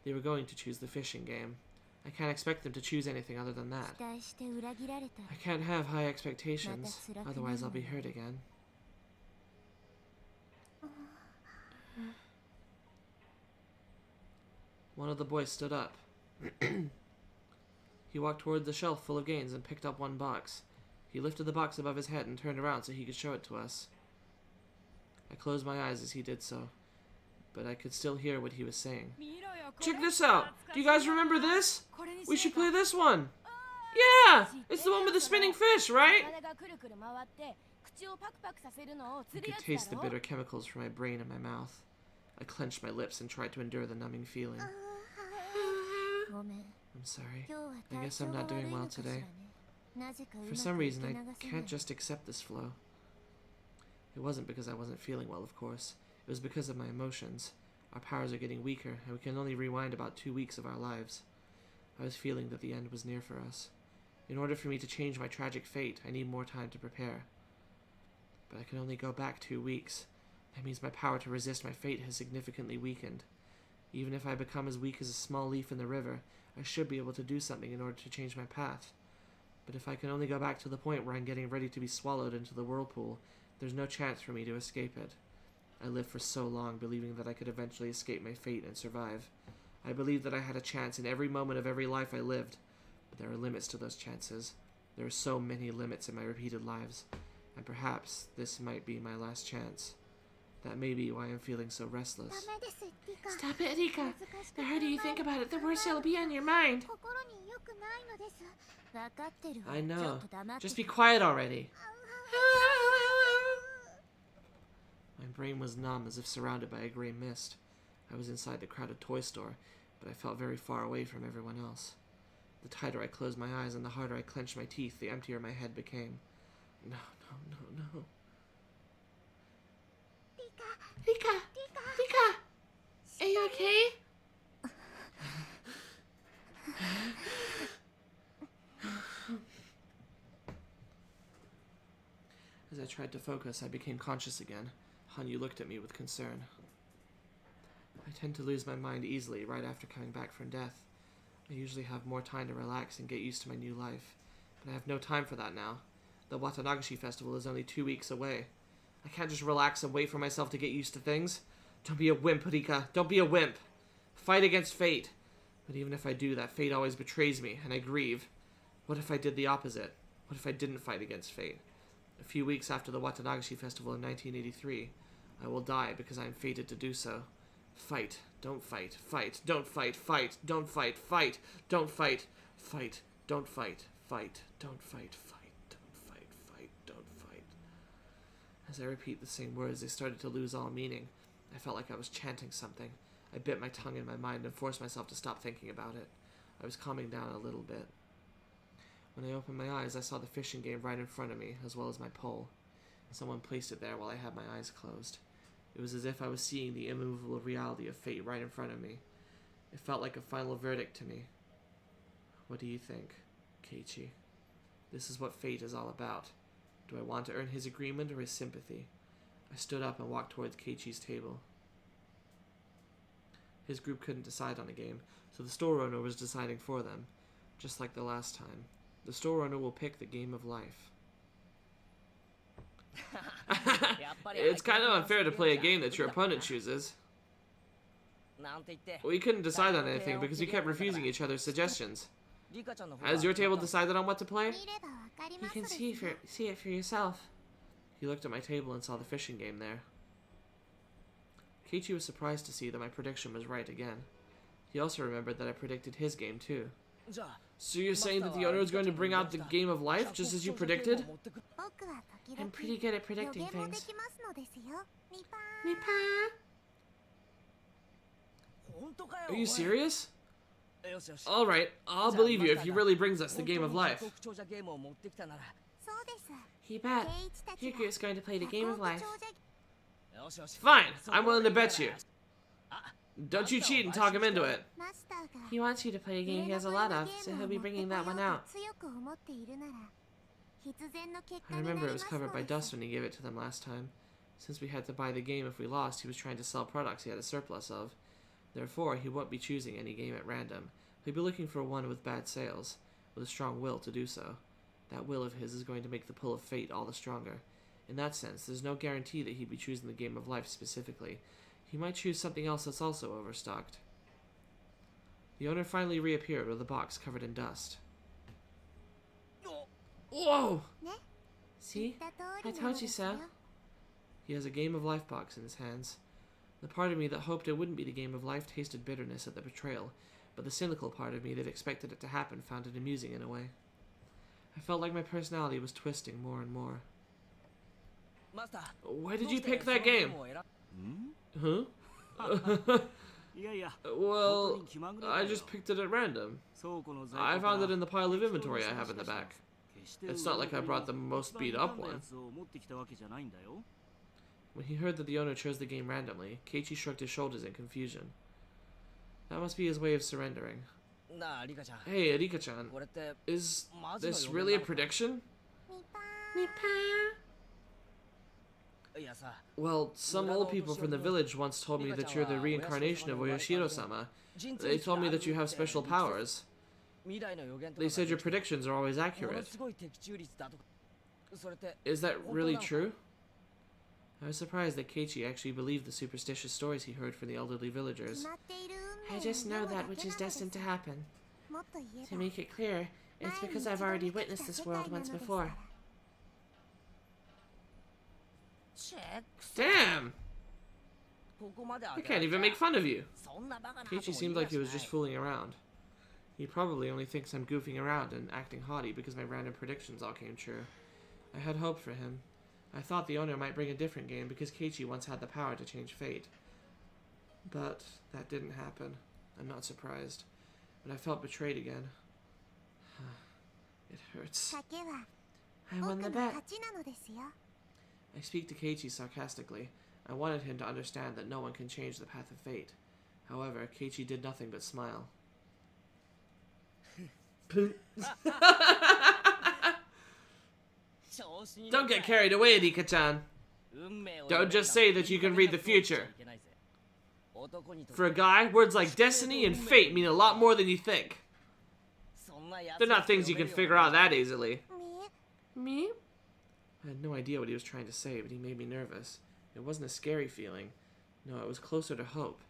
They were going to choose the fishing game. I can't expect them to choose anything other than that. I can't have high expectations, otherwise I'll be hurt again. One of the boys stood up. He walked toward the shelf full of games and picked up one box. He lifted the box above his head and turned around so he could show it to us. I closed my eyes as he did so, but I could still hear what he was saying. Check this out! Do you guys remember this? We should play this one! Yeah! It's the one with the spinning fish, right? I could taste the bitter chemicals from my brain and my mouth. I clenched my lips and tried to endure the numbing feeling. I'm sorry. I guess I'm not doing well today. For some reason, I can't just accept this flow. It wasn't because I wasn't feeling well, of course. It was because of my emotions. Our powers are getting weaker, and we can only rewind about 2 weeks of our lives. I was feeling that the end was near for us. In order for me to change my tragic fate, I need more time to prepare. But I can only go back 2 weeks. That means my power to resist my fate has significantly weakened. Even if I become as weak as a small leaf in the river, I should be able to do something in order to change my path. But if I can only go back to the point where I'm getting ready to be swallowed into the whirlpool, there's no chance for me to escape it. I lived for so long believing that I could eventually escape my fate and survive. I believed that I had a chance in every moment of every life I lived. But there are limits to those chances. There are so many limits in my repeated lives. And perhaps this might be my last chance. That may be why I'm feeling so restless. Stop it, Rika. The harder you think about it, the worse it'll be on your mind. I know. Just be quiet already. My brain was numb, as if surrounded by a gray mist. I was inside the crowded toy store, but I felt very far away from everyone else. The tighter I closed my eyes and the harder I clenched my teeth, the emptier my head became. No, no, no, no. Rika! Rika! Are you okay? As I tried to focus, I became conscious again. Hanyu looked at me with concern. I tend to lose my mind easily right after coming back from death. I usually have more time to relax and get used to my new life, but I have no time for that now. The Watanagashi festival is only 2 weeks away. I can't just relax and wait for myself to get used to things. Don't be a wimp, Rika. Don't be a wimp. Fight against fate. But even if I do, that fate always betrays me, and I grieve. What if I did the opposite? What if I didn't fight against fate? A few weeks after the Watanagashi festival in 1983, I will die because I am fated to do so. Fight. Don't fight. Fight. Don't fight. Fight. Don't fight. Fight. Don't fight. Fight. Don't fight. Fight. Don't fight. Fight. Don't fight. Fight. Don't fight. As I repeat the same words, they started to lose all meaning. I felt like I was chanting something. I bit my tongue in my mind and forced myself to stop thinking about it. I was calming down a little bit. When I opened my eyes, I saw the fishing game right in front of me, as well as my pole. Someone placed it there while I had my eyes closed. It was as if I was seeing the immovable reality of fate right in front of me. It felt like a final verdict to me. What do you think, Keiichi? This is what fate is all about. Do I want to earn his agreement or his sympathy? I stood up and walked towards Keiichi's table. His group couldn't decide on a game, so the store owner was deciding for them. Just like the last time. The store owner will pick the game of life. It's kind of unfair to play a game that your opponent chooses. We couldn't decide on anything because we kept refusing each other's suggestions. Has your table decided on what to play? You can see it for yourself. He looked at my table and saw the fishing game there. Keiichi was surprised to see that my prediction was right again. He also remembered that I predicted his game too. So you're saying that the owner is going to bring out the game of life just as you predicted? I'm pretty good at predicting things. Are you serious? Alright, I'll believe you if he really brings us the game of life. You bet. Higu's going to play the game of life. Fine, I'm willing to bet you. Don't you cheat and talk him into it. He wants you to play a game he has a lot of, so he'll be bringing that one out. I remember it was covered by dust when he gave it to them last time. Since we had to buy the game if we lost, he was trying to sell products he had a surplus of. Therefore, he won't be choosing any game at random. He'll be looking for one with bad sales, with a strong will to do so. That will of his is going to make the pull of fate all the stronger. In that sense, there's no guarantee that he'd be choosing the game of life specifically. He might choose something else that's also overstocked. The owner finally reappeared with a box covered in dust. Whoa! See? I told you so. He has a game of life box in his hands. The part of me that hoped it wouldn't be the game of life tasted bitterness at the betrayal, but the cynical part of me that expected it to happen found it amusing in a way. I felt like my personality was twisting more and more. Why did you pick that game? Huh? Well, I just picked it at random. I found it in the pile of inventory I have in the back. It's not like I brought the most beat up one. When he heard that the owner chose the game randomly, Keiichi shrugged his shoulders in confusion. That must be his way of surrendering. Hey, Rika-chan, is this really a prediction? Well, some old people from the village once told me that you're the reincarnation of Oyashiro-sama. They told me that you have special powers. They said your predictions are always accurate. Is that really true? I was surprised that Keiichi actually believed the superstitious stories he heard from the elderly villagers. I just know that which is destined to happen. To make it clear, it's because I've already witnessed this world once before. Damn! I can't even make fun of you. Keiichi seemed like he was just fooling around. He probably only thinks I'm goofing around and acting haughty because my random predictions all came true. I had hope for him. I thought the owner might bring a different game because Keiichi once had the power to change fate. But that didn't happen. I'm not surprised. But I felt betrayed again. It hurts. I won the bet. I speak to Keiichi sarcastically. I wanted him to understand that no one can change the path of fate. However, Keiichi did nothing but smile. Don't get carried away, Rika-chan. Don't just say that you can read the future. For a guy, words like destiny and fate mean a lot more than you think. They're not things you can figure out that easily. Me? I had no idea what he was trying to say, but he made me nervous. It wasn't a scary feeling. No, it was closer to hope.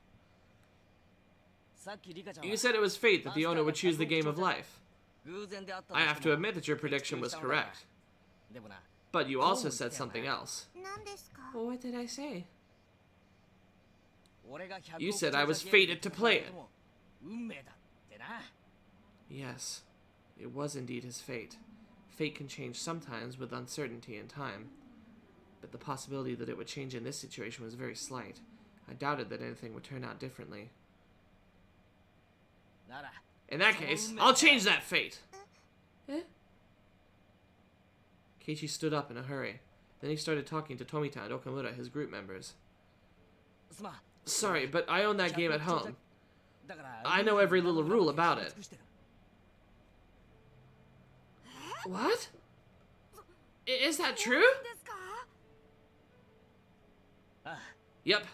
You said it was fate that the owner would choose the game of life. I have to admit that your prediction was correct. But you also said something else. Well, what did I say? You said I was fated to play it. Yes, it was indeed his fate. Fate can change sometimes with uncertainty and time. But the possibility that it would change in this situation was very slight. I doubted that anything would turn out differently. In that case, I'll change that fate! Eh? Keiichi stood up in a hurry. Then he started talking to Tomita and Okamura, his group members. Sorry, but I own that game at home. I know every little rule about it. What? Is that true? Yep.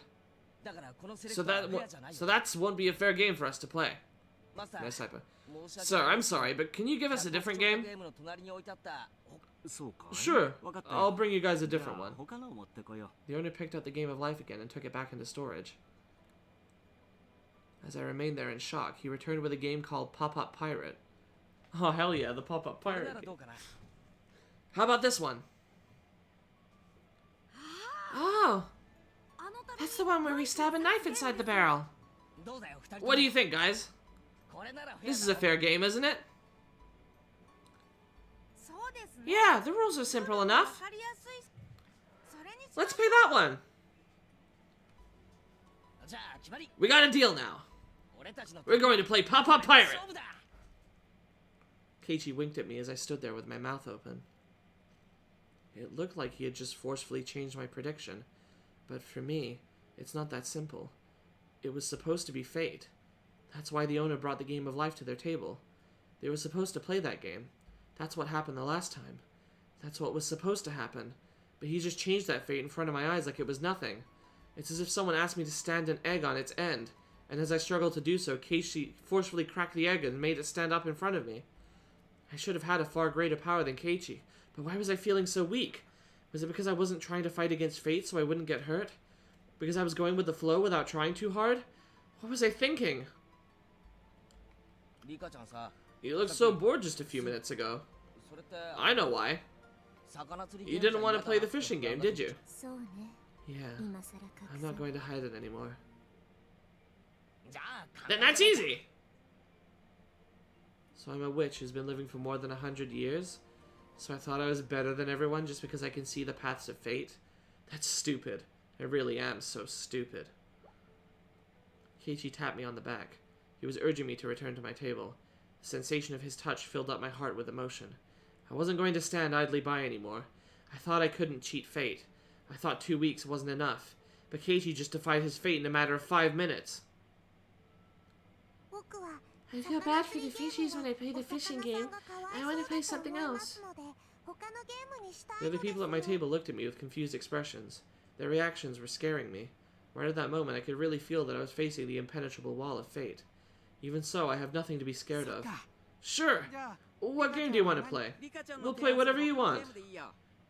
So that won't be a fair game for us to play. Nice typo. Sir, I'm sorry, but can you give us a different game? Sure, I'll bring you guys a different one. The owner picked up the game of life again and took it back into storage. As I remained there in shock, he returned with a game called Pop-Up Pirate. Oh, hell yeah, the Pop-Up Pirate game. How about this one? Oh! That's the one where we stab a knife inside the barrel. What do you think, guys? This is a fair game, isn't it? Yeah, the rules are simple enough. Let's play that one. We got a deal now. We're going to play Pop-Up Pirate. Keiichi winked at me as I stood there with my mouth open. It looked like he had just forcefully changed my prediction. But for me, it's not that simple. It was supposed to be fate. That's why the owner brought the game of life to their table. They were supposed to play that game. That's what happened the last time. That's what was supposed to happen. But he just changed that fate in front of my eyes like it was nothing. It's as if someone asked me to stand an egg on its end, and as I struggled to do so, Keiichi forcefully cracked the egg and made it stand up in front of me. I should have had a far greater power than Keiichi, but why was I feeling so weak? Was it because I wasn't trying to fight against fate so I wouldn't get hurt? Because I was going with the flow without trying too hard? What was I thinking? You looked so bored just a few minutes ago. I know why. You didn't want to play the fishing game, did you? Yeah. I'm not going to hide it anymore. Then that's easy! So I'm a witch who's been living for more than 100 years? So I thought I was better than everyone just because I can see the paths of fate? That's stupid. I really am so stupid. Keiichi tapped me on the back. He was urging me to return to my table. The sensation of his touch filled up my heart with emotion. I wasn't going to stand idly by anymore. I thought I couldn't cheat fate. I thought 2 weeks wasn't enough. But Keiichi just defied his fate in a matter of 5 minutes. I feel bad for the fishies when I play the fishing game. I want to play something else. The other people at my table looked at me with confused expressions. Their reactions were scaring me. Right at that moment, I could really feel that I was facing the impenetrable wall of fate. Even so, I have nothing to be scared of. Sure! What game do you want to play? We'll play whatever you want.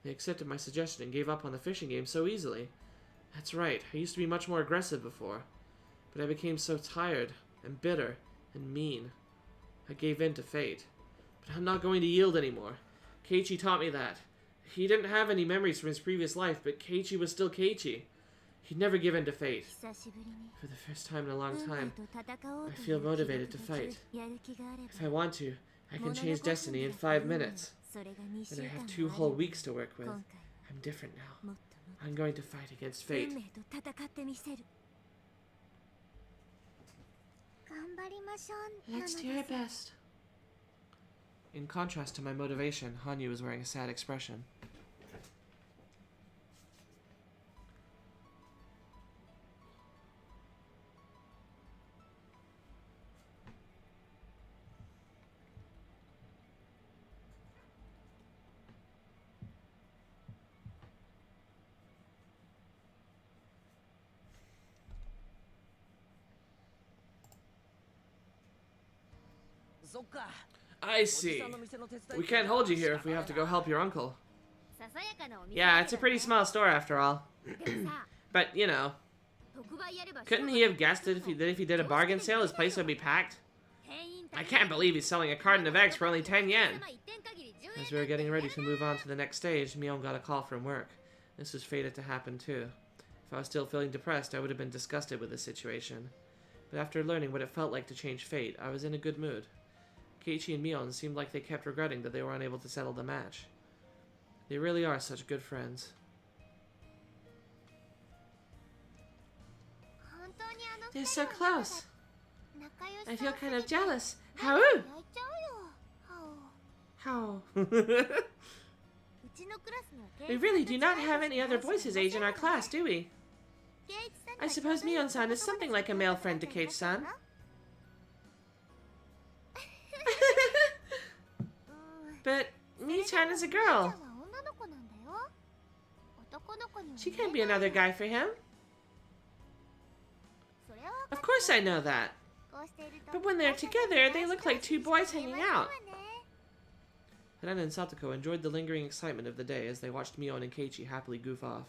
They accepted my suggestion and gave up on the fishing game so easily. That's right, I used to be much more aggressive before. But I became so tired, and bitter, and mean. I gave in to fate. But I'm not going to yield anymore. Keiichi taught me that. He didn't have any memories from his previous life, but Keiichi was still Keiichi. He'd never give in to fate. For the first time in a long time, I feel motivated to fight. If I want to, I can change destiny in 5 minutes. And I have 2 whole weeks to work with. I'm different now. I'm going to fight against fate. Let's do our best. In contrast to my motivation, Hanyu was wearing a sad expression. I see. We can't hold you here if we have to go help your uncle. Yeah, it's a pretty small store after all. But, you know, couldn't he have guessed that if he did a bargain sale, his place would be packed? I can't believe he's selling a carton of eggs for only 10 yen. As we were getting ready to move on to the next stage, Mion got a call from work. This was fated to happen too. If I was still feeling depressed, I would have been disgusted with the situation. But after learning what it felt like to change fate, I was in a good mood. Keiichi and Mion seemed like they kept regretting that they were unable to settle the match. They really are such good friends. They're so close. I feel kind of jealous. How? How? We really do not have any other boys his age in our class, do we? I suppose Mion-san is something like a male friend to Keiichi-san. But Mi-chan is a girl. She can't be another guy for him. Of course I know that. But when they're together, they look like 2 boys hanging out. Ren and Satoko enjoyed the lingering excitement of the day as they watched Mion and Keiichi happily goof off.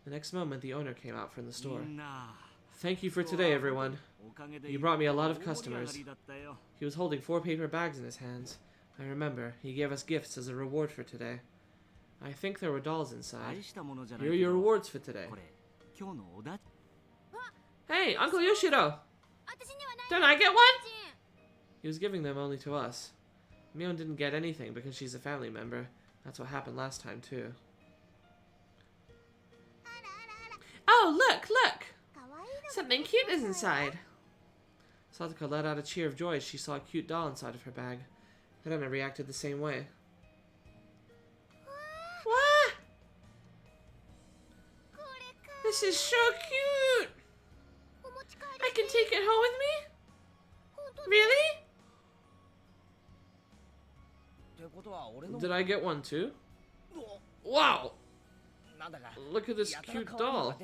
The next moment, the owner came out from the store. Thank you for today, everyone. You brought me a lot of customers. He was holding 4 paper bags in his hands. I remember, he gave us gifts as a reward for today. I think there were dolls inside. Here are your rewards for today. Hey, Uncle Yoshiro! Don't I get one? He was giving them only to us. Mion didn't get anything because she's a family member. That's what happened last time, too. Oh, look, look! Something cute is inside. Satoko let out a cheer of joy as she saw a cute doll inside of her bag. Hirana reacted the same way. What? This is so cute! I can take it home with me? Really? Did I get one too? Wow! Look at this cute doll.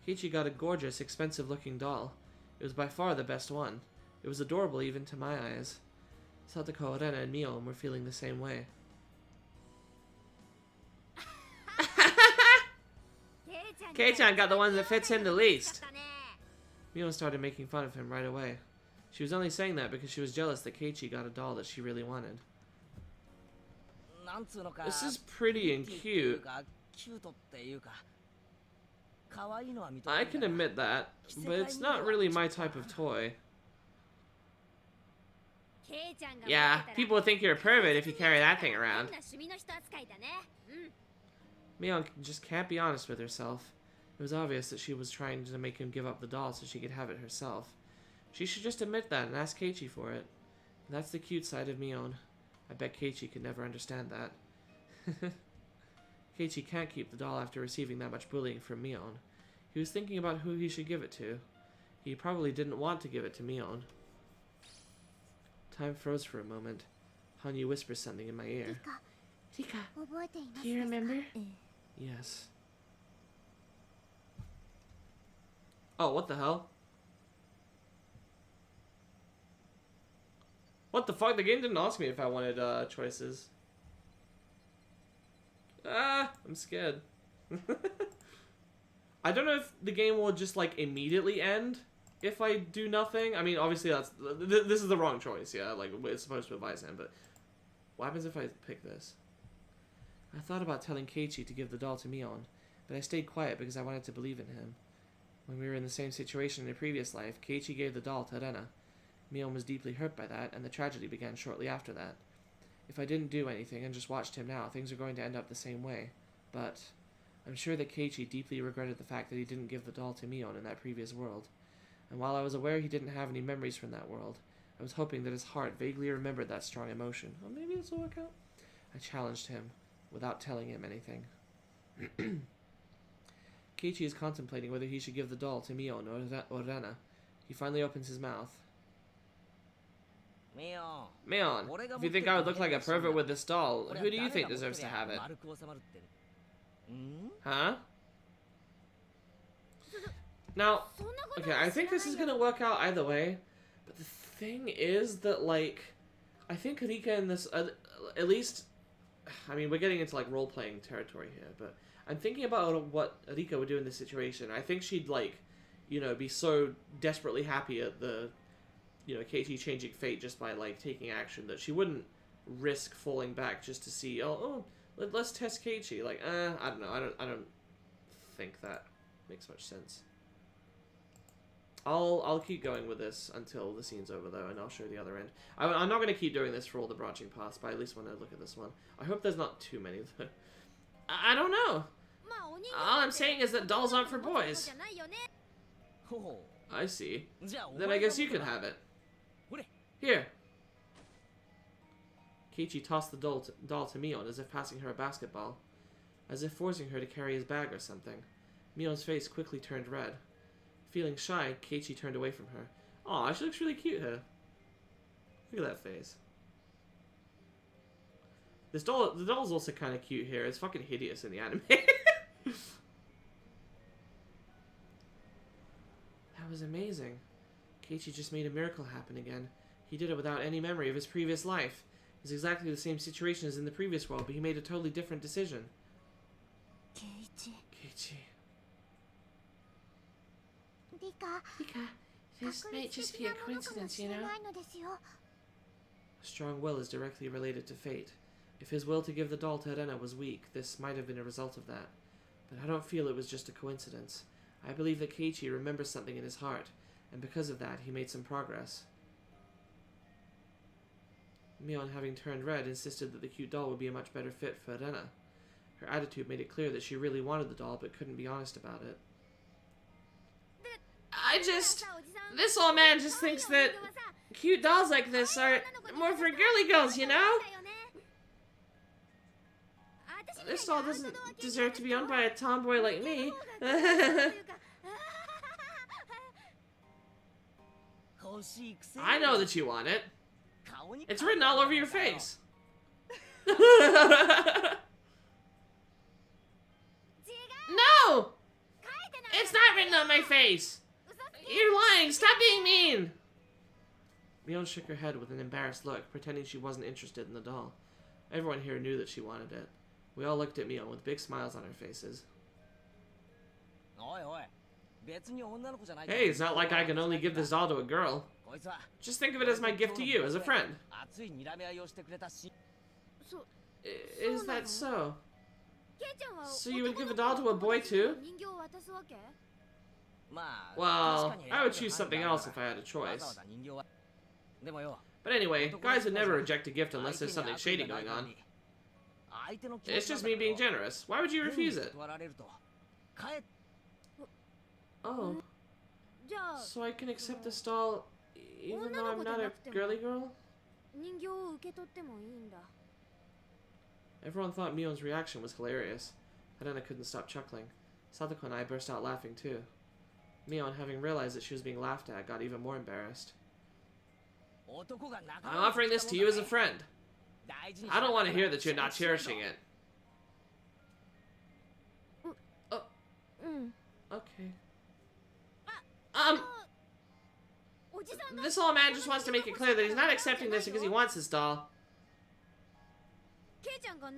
Keiichi got a gorgeous, expensive-looking doll. It was by far the best one. It was adorable even to my eyes. Satoko, Rena, and Mion were feeling the same way. Kei-chan got the one that fits him the least. Mion started making fun of him right away. She was only saying that because she was jealous that Keiichi got a doll that she really wanted. This is pretty and cute. I can admit that, but it's not really my type of toy. Yeah, people would think you're a pervert if you carry that thing around. Mion just can't be honest with herself. It was obvious that she was trying to make him give up the doll so she could have it herself. She should just admit that and ask Keiichi for it. That's the cute side of Mion. I bet Keiichi could never understand that. Keiichi can't keep the doll after receiving that much bullying from Mion. He was thinking about who he should give it to. He probably didn't want to give it to Mion. Time froze for a moment. Hanyu whispers something in my ear. Rika, do you remember? Yes. Oh, what the hell? What the fuck? The game didn't ask me if I wanted choices. Ah, I'm scared. I don't know if the game will just like immediately end if I do nothing. I mean, obviously that's this is the wrong choice. Yeah, like it's supposed to advise him, but what happens if I pick this? I thought about telling Keiichi to give the doll to Mion, but I stayed quiet because I wanted to believe in him. When we were in the same situation in a previous life, Keiichi gave the doll to Rena. Mion was deeply hurt by that, and the tragedy began shortly after that. If I didn't do anything and just watched him now, things are going to end up the same way. But I'm sure that Keiichi deeply regretted the fact that he didn't give the doll to Mion in that previous world. And while I was aware he didn't have any memories from that world, I was hoping that his heart vaguely remembered that strong emotion. Or maybe this will work out. I challenged him, without telling him anything. Keiichi is contemplating whether he should give the doll to Mion or Rena. He finally opens his mouth. Mion, if you think I would look like a pervert with this doll, who do you think deserves to have it? Huh? Now, okay, I think this is gonna work out either way, but the thing is that, like, I think Rika in this, at least, I mean, we're getting into, like, role-playing territory here, but I'm thinking about what Rika would do in this situation. I think she'd, like, you know, be so desperately happy at the, you know, Keiichi changing fate just by, like, taking action that she wouldn't risk falling back just to see, let's test Keiichi. Like, I don't know. I don't think that makes much sense. I'll keep going with this until the scene's over, though, and I'll show the other end. I'm not going to keep doing this for all the branching paths, but I at least want to look at this one. I hope there's not too many, though. I don't know. All I'm saying is that dolls aren't for boys. I see. Then I guess you can have it. Here. Keiichi tossed the doll to Mion as if passing her a basketball, as if forcing her to carry his bag or something. Mion's face quickly turned red. Feeling shy, Keiichi turned away from her. Aw, she looks really cute here. Look at that face. The doll's also kind of cute here. It's fucking hideous in the anime. That was amazing. Keiichi just made a miracle happen again. He did it without any memory of his previous life. It was exactly the same situation as in the previous world, but he made a totally different decision. Keiichi. Rika, this might just be a coincidence, you know? A strong will is directly related to fate. If his will to give the doll to Rena was weak, this might have been a result of that. But I don't feel it was just a coincidence. I believe that Keiichi remembers something in his heart, and because of that, he made some progress. Mion, having turned red, insisted that the cute doll would be a much better fit for Rena. Her attitude made it clear that she really wanted the doll, but couldn't be honest about it. This old man just thinks that cute dolls like this are more for girly girls, you know? This doll doesn't deserve to be owned by a tomboy like me. I know that you want it. It's written all over your face. No! It's not written on my face! You're lying! Stop being mean! Mion shook her head with an embarrassed look, pretending she wasn't interested in the doll. Everyone here knew that she wanted it. We all looked at Mion with big smiles on our faces. Hey, it's not like I can only give this doll to a girl. Just think of it as my gift to you, as a friend. Is that so? So you would give a doll to a boy too? Well, I would choose something else if I had a choice. But anyway, guys would never reject a gift unless there's something shady going on. It's just me being generous. Why would you refuse it? Oh. So I can accept this doll even though I'm not a girly girl? Everyone thought Mion's reaction was hilarious. Haruna couldn't stop chuckling. Sadako and I burst out laughing too. Mion, having realized that she was being laughed at, got even more embarrassed. I'm offering this to you as a friend. I don't want to hear that you're not cherishing it. Oh. Okay. This old man just wants to make it clear that he's not accepting this because he wants this doll.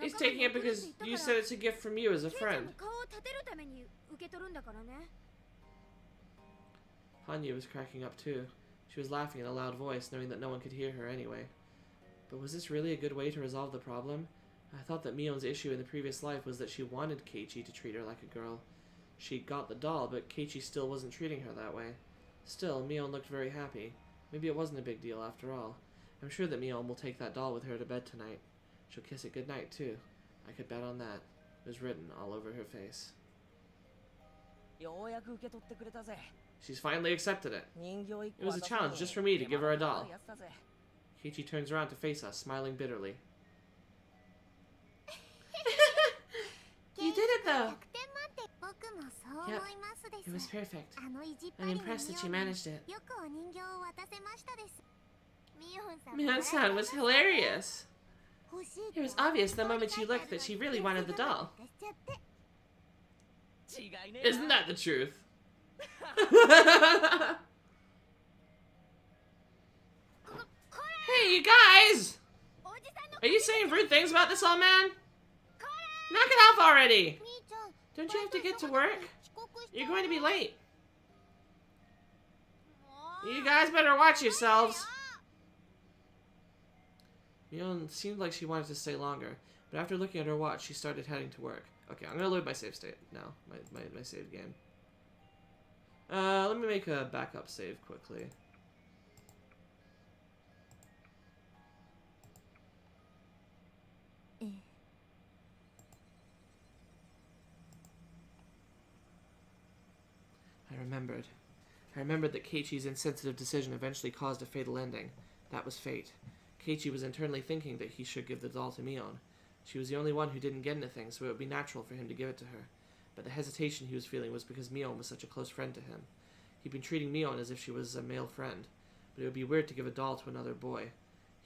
He's taking it because you said it's a gift from you as a friend. Hanya was cracking up too. She was laughing in a loud voice, knowing that no one could hear her anyway. But was this really a good way to resolve the problem? I thought that Mion's issue in the previous life was that she wanted Keiichi to treat her like a girl. She got the doll, but Keiichi still wasn't treating her that way. Still, Mion looked very happy. Maybe it wasn't a big deal after all. I'm sure that Mion will take that doll with her to bed tonight. She'll kiss it goodnight, too. I could bet on that. It was written all over her face. She's finally accepted it. It was a challenge just for me to give her a doll. Keiichi turns around to face us, smiling bitterly. You did it though. Yep, It was perfect. I'm impressed that you managed it. Mion-san was hilarious. It was obvious the moment she looked that she really wanted the doll. Isn't that the truth? Hey, you guys! Are you saying rude things about this old man? Knock it off already! Don't you have to get to work? You're going to be late. You guys better watch yourselves. Mion seemed like she wanted to stay longer, but after looking at her watch, she started heading to work. Okay, I'm gonna load my save state now. My save game. Let me make a backup save quickly. I remembered that Keiichi's insensitive decision eventually caused a fatal ending. That was fate. Keiichi was internally thinking that he should give the doll to Mion. She was the only one who didn't get anything, so it would be natural for him to give it to her. But the hesitation he was feeling was because Mion was such a close friend to him. He'd been treating Mion as if she was a male friend, but it would be weird to give a doll to another boy.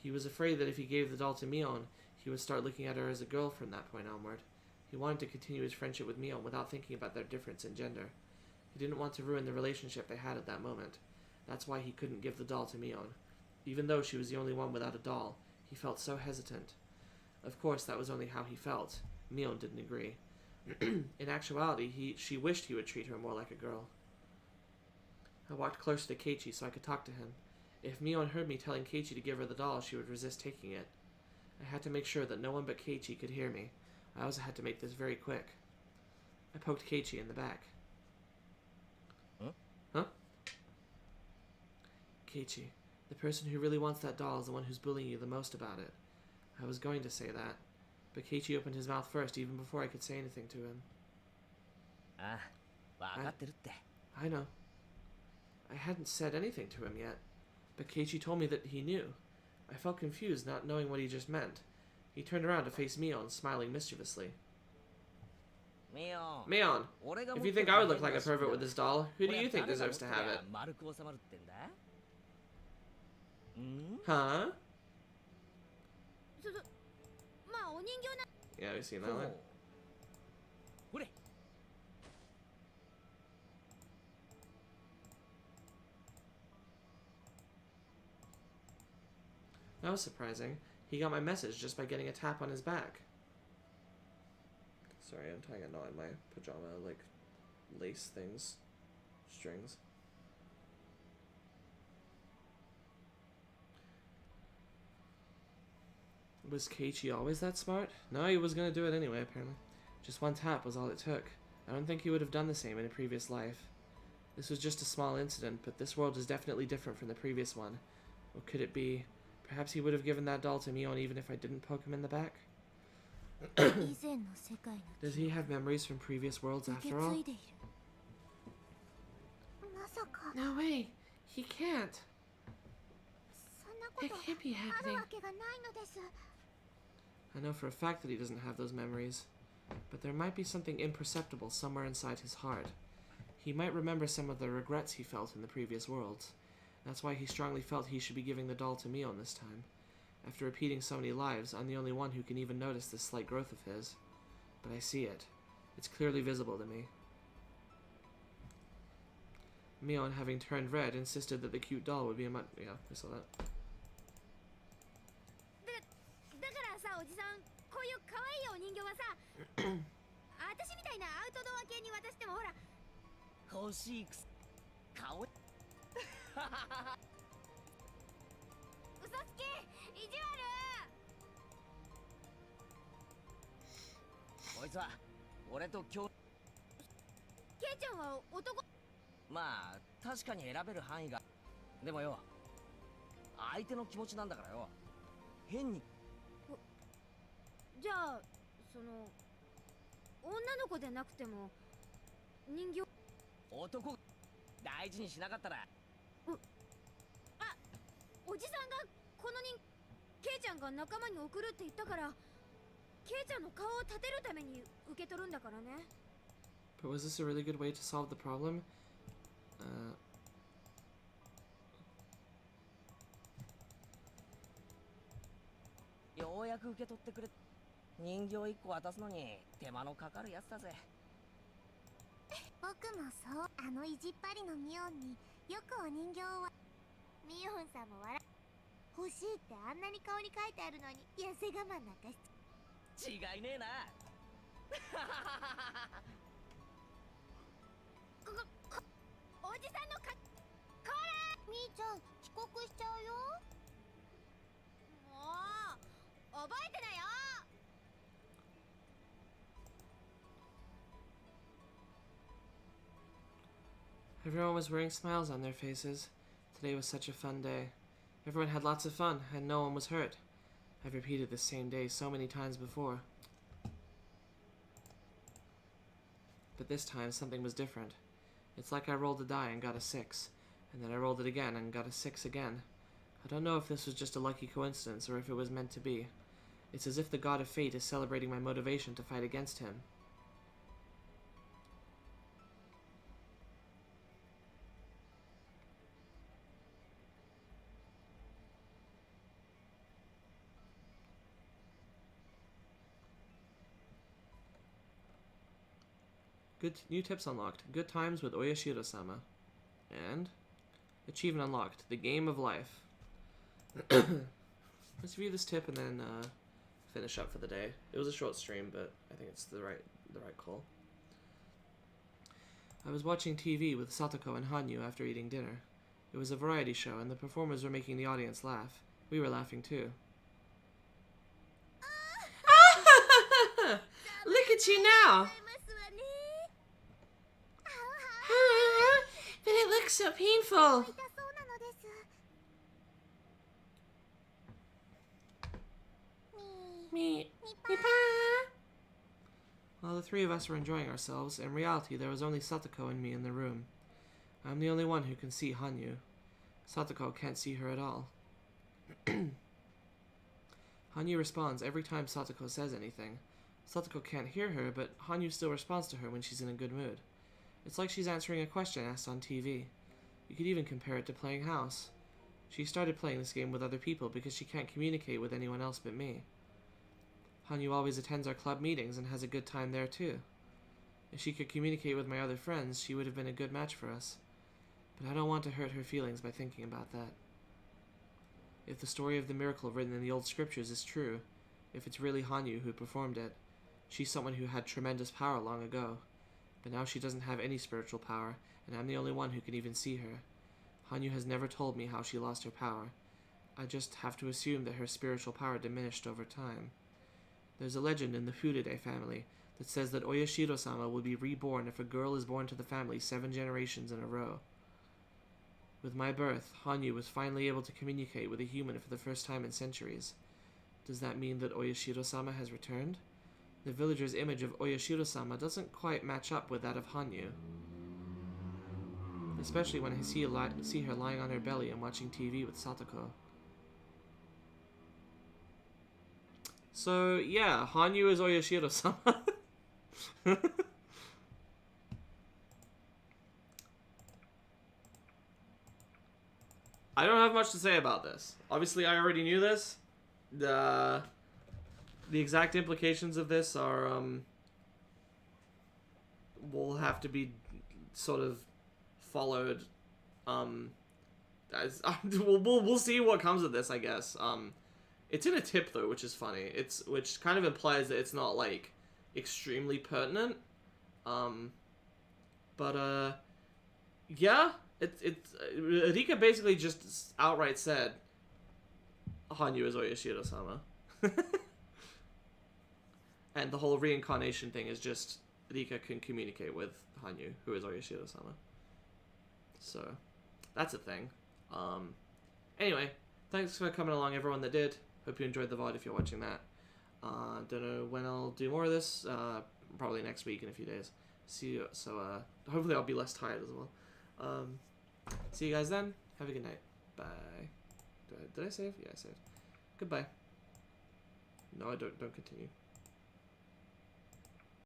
He was afraid that if he gave the doll to Mion, he would start looking at her as a girl from that point onward. He wanted to continue his friendship with Mion without thinking about their difference in gender. He didn't want to ruin the relationship they had at that moment. That's why he couldn't give the doll to Mion. Even though she was the only one without a doll, he felt so hesitant. Of course, that was only how he felt. Mion didn't agree. In actuality, she wished he would treat her more like a girl. I walked closer to Keiichi so I could talk to him. If Mion heard me telling Keiichi to give her the doll, she would resist taking it. I had to make sure that no one but Keiichi could hear me. I also had to make this very quick. I poked Keiichi in the back. Huh? Keiichi, the person who really wants that doll is the one who's bullying you the most about it. I was going to say that, but Keiichi opened his mouth first even before I could say anything to him. I know. I hadn't said anything to him yet, but Keiichi told me that he knew. I felt confused, not knowing what he just meant. He turned around to face Mion, smiling mischievously. Mion, if you think I would look like a pervert with this doll, who do you think deserves to have it? Huh? Yeah, we've seen that one. That was surprising. He got my message just by getting a tap on his back. Sorry, I'm tying a knot in my pajama, like, lace things. Strings. Was Keiichi always that smart? No, he was gonna do it anyway, apparently. Just one tap was all it took. I don't think he would have done the same in a previous life. This was just a small incident, but this world is definitely different from the previous one. What could it be? Perhaps he would have given that doll to Mion even if I didn't poke him in the back? Does he have memories from previous worlds after all? No way. He can't. That can't be happening. I know for a fact that he doesn't have those memories, but there might be something imperceptible somewhere inside his heart. He might remember some of the regrets he felt in the previous worlds. That's why he strongly felt he should be giving the doll to Mion this time. After repeating so many lives, I'm the only one who can even notice this slight growth of his. But I see it. It's clearly visible to me. Mion, having turned red, insisted that the cute doll would be a yeah, we saw that. だからさ、おじさん、こういう可愛いお人形はさ、私みたいなアウトドア系に渡してもほら、欲しいくす顔嘘つき、意地悪。こいつは俺と今日ケイちゃんは男。まあ確かに選べる範囲がでもよ相手の気持ちなんだからよ変にじゃあその女の子でなくても人形男大事にしなかったらおじさんがこのケイちゃんが仲間に送るって言ったからケイちゃんの顔を立てるために受け取るんだからね。 But was this a really good way to solve the problem? ようやく受け取ってくれ人形1個渡すのに手間のかかるやつだぜ僕もそうあの意地っ張りのミオンによくお人形はミオンさんも笑欲しいってあんなに顔に書いてあるのに痩せ我慢なんかし違いねえなおじさんのこみーちゃん遅刻しちゃうよもう覚えてなよ。 Everyone was wearing smiles on their faces. Today was such a fun day. Everyone had lots of fun, and no one was hurt. I've repeated this same day so many times before. But this time, something was different. It's like I rolled a die and got a 6, and then I rolled it again and got a 6 again. I don't know if this was just a lucky coincidence or if it was meant to be. It's as if the god of fate is celebrating my motivation to fight against him. Good new tips unlocked. Good times with Oyashiro-sama. And achievement unlocked. The game of life. Let's review this tip and then finish up for the day. It was a short stream, but I think it's the right call. I was watching TV with Satoko and Hanyu after eating dinner. It was a variety show, and the performers were making the audience laugh. We were laughing too. Look at you now! But it looks so painful. Me. While the three of us were enjoying ourselves, in reality there was only Satoko and me in the room. I'm the only one who can see Hanyu. Satoko can't see her at all. Hanyu responds every time Satoko says anything. Satoko can't hear her, but Hanyu still responds to her when she's in a good mood. It's like she's answering a question asked on TV. You could even compare it to playing house. She started playing this game with other people because she can't communicate with anyone else but me. Hanyu always attends our club meetings and has a good time there too. If she could communicate with my other friends, she would have been a good match for us. But I don't want to hurt her feelings by thinking about that. If the story of the miracle written in the old scriptures is true, if it's really Hanyu who performed it, she's someone who had tremendous power long ago. But now she doesn't have any spiritual power, and I'm the only one who can even see her. Hanyu has never told me how she lost her power. I just have to assume that her spiritual power diminished over time. There's a legend in the Furude family that says that Oyashiro-sama will be reborn if a girl is born to the family 7 generations in a row. With my birth, Hanyu was finally able to communicate with a human for the first time in centuries. Does that mean that Oyashiro-sama has returned? The villager's image of Oyashiro-sama doesn't quite match up with that of Hanyu. Especially when I see her lying on her belly and watching TV with Satoko. So, yeah, Hanyu is Oyashiro-sama. I don't have much to say about this. Obviously, I already knew this. the exact implications of this are will have to be sort of followed as we'll see what comes of this, I guess. It's in a tip though, which is funny. Which kind of implies that it's not like extremely pertinent. Yeah, Rika basically just outright said Hanyu is Oyashiro-sama. And the whole reincarnation thing is just Rika can communicate with Hanyu, who is Oyashiro-sama. So, that's a thing. Anyway, thanks for coming along, everyone that did. Hope you enjoyed the VOD if you're watching that. Don't know when I'll do more of this. Probably next week in a few days. See you. So, hopefully I'll be less tired as well. See you guys then. Have a good night. Bye. Did I save? Yeah, I saved. Goodbye. No, I don't continue.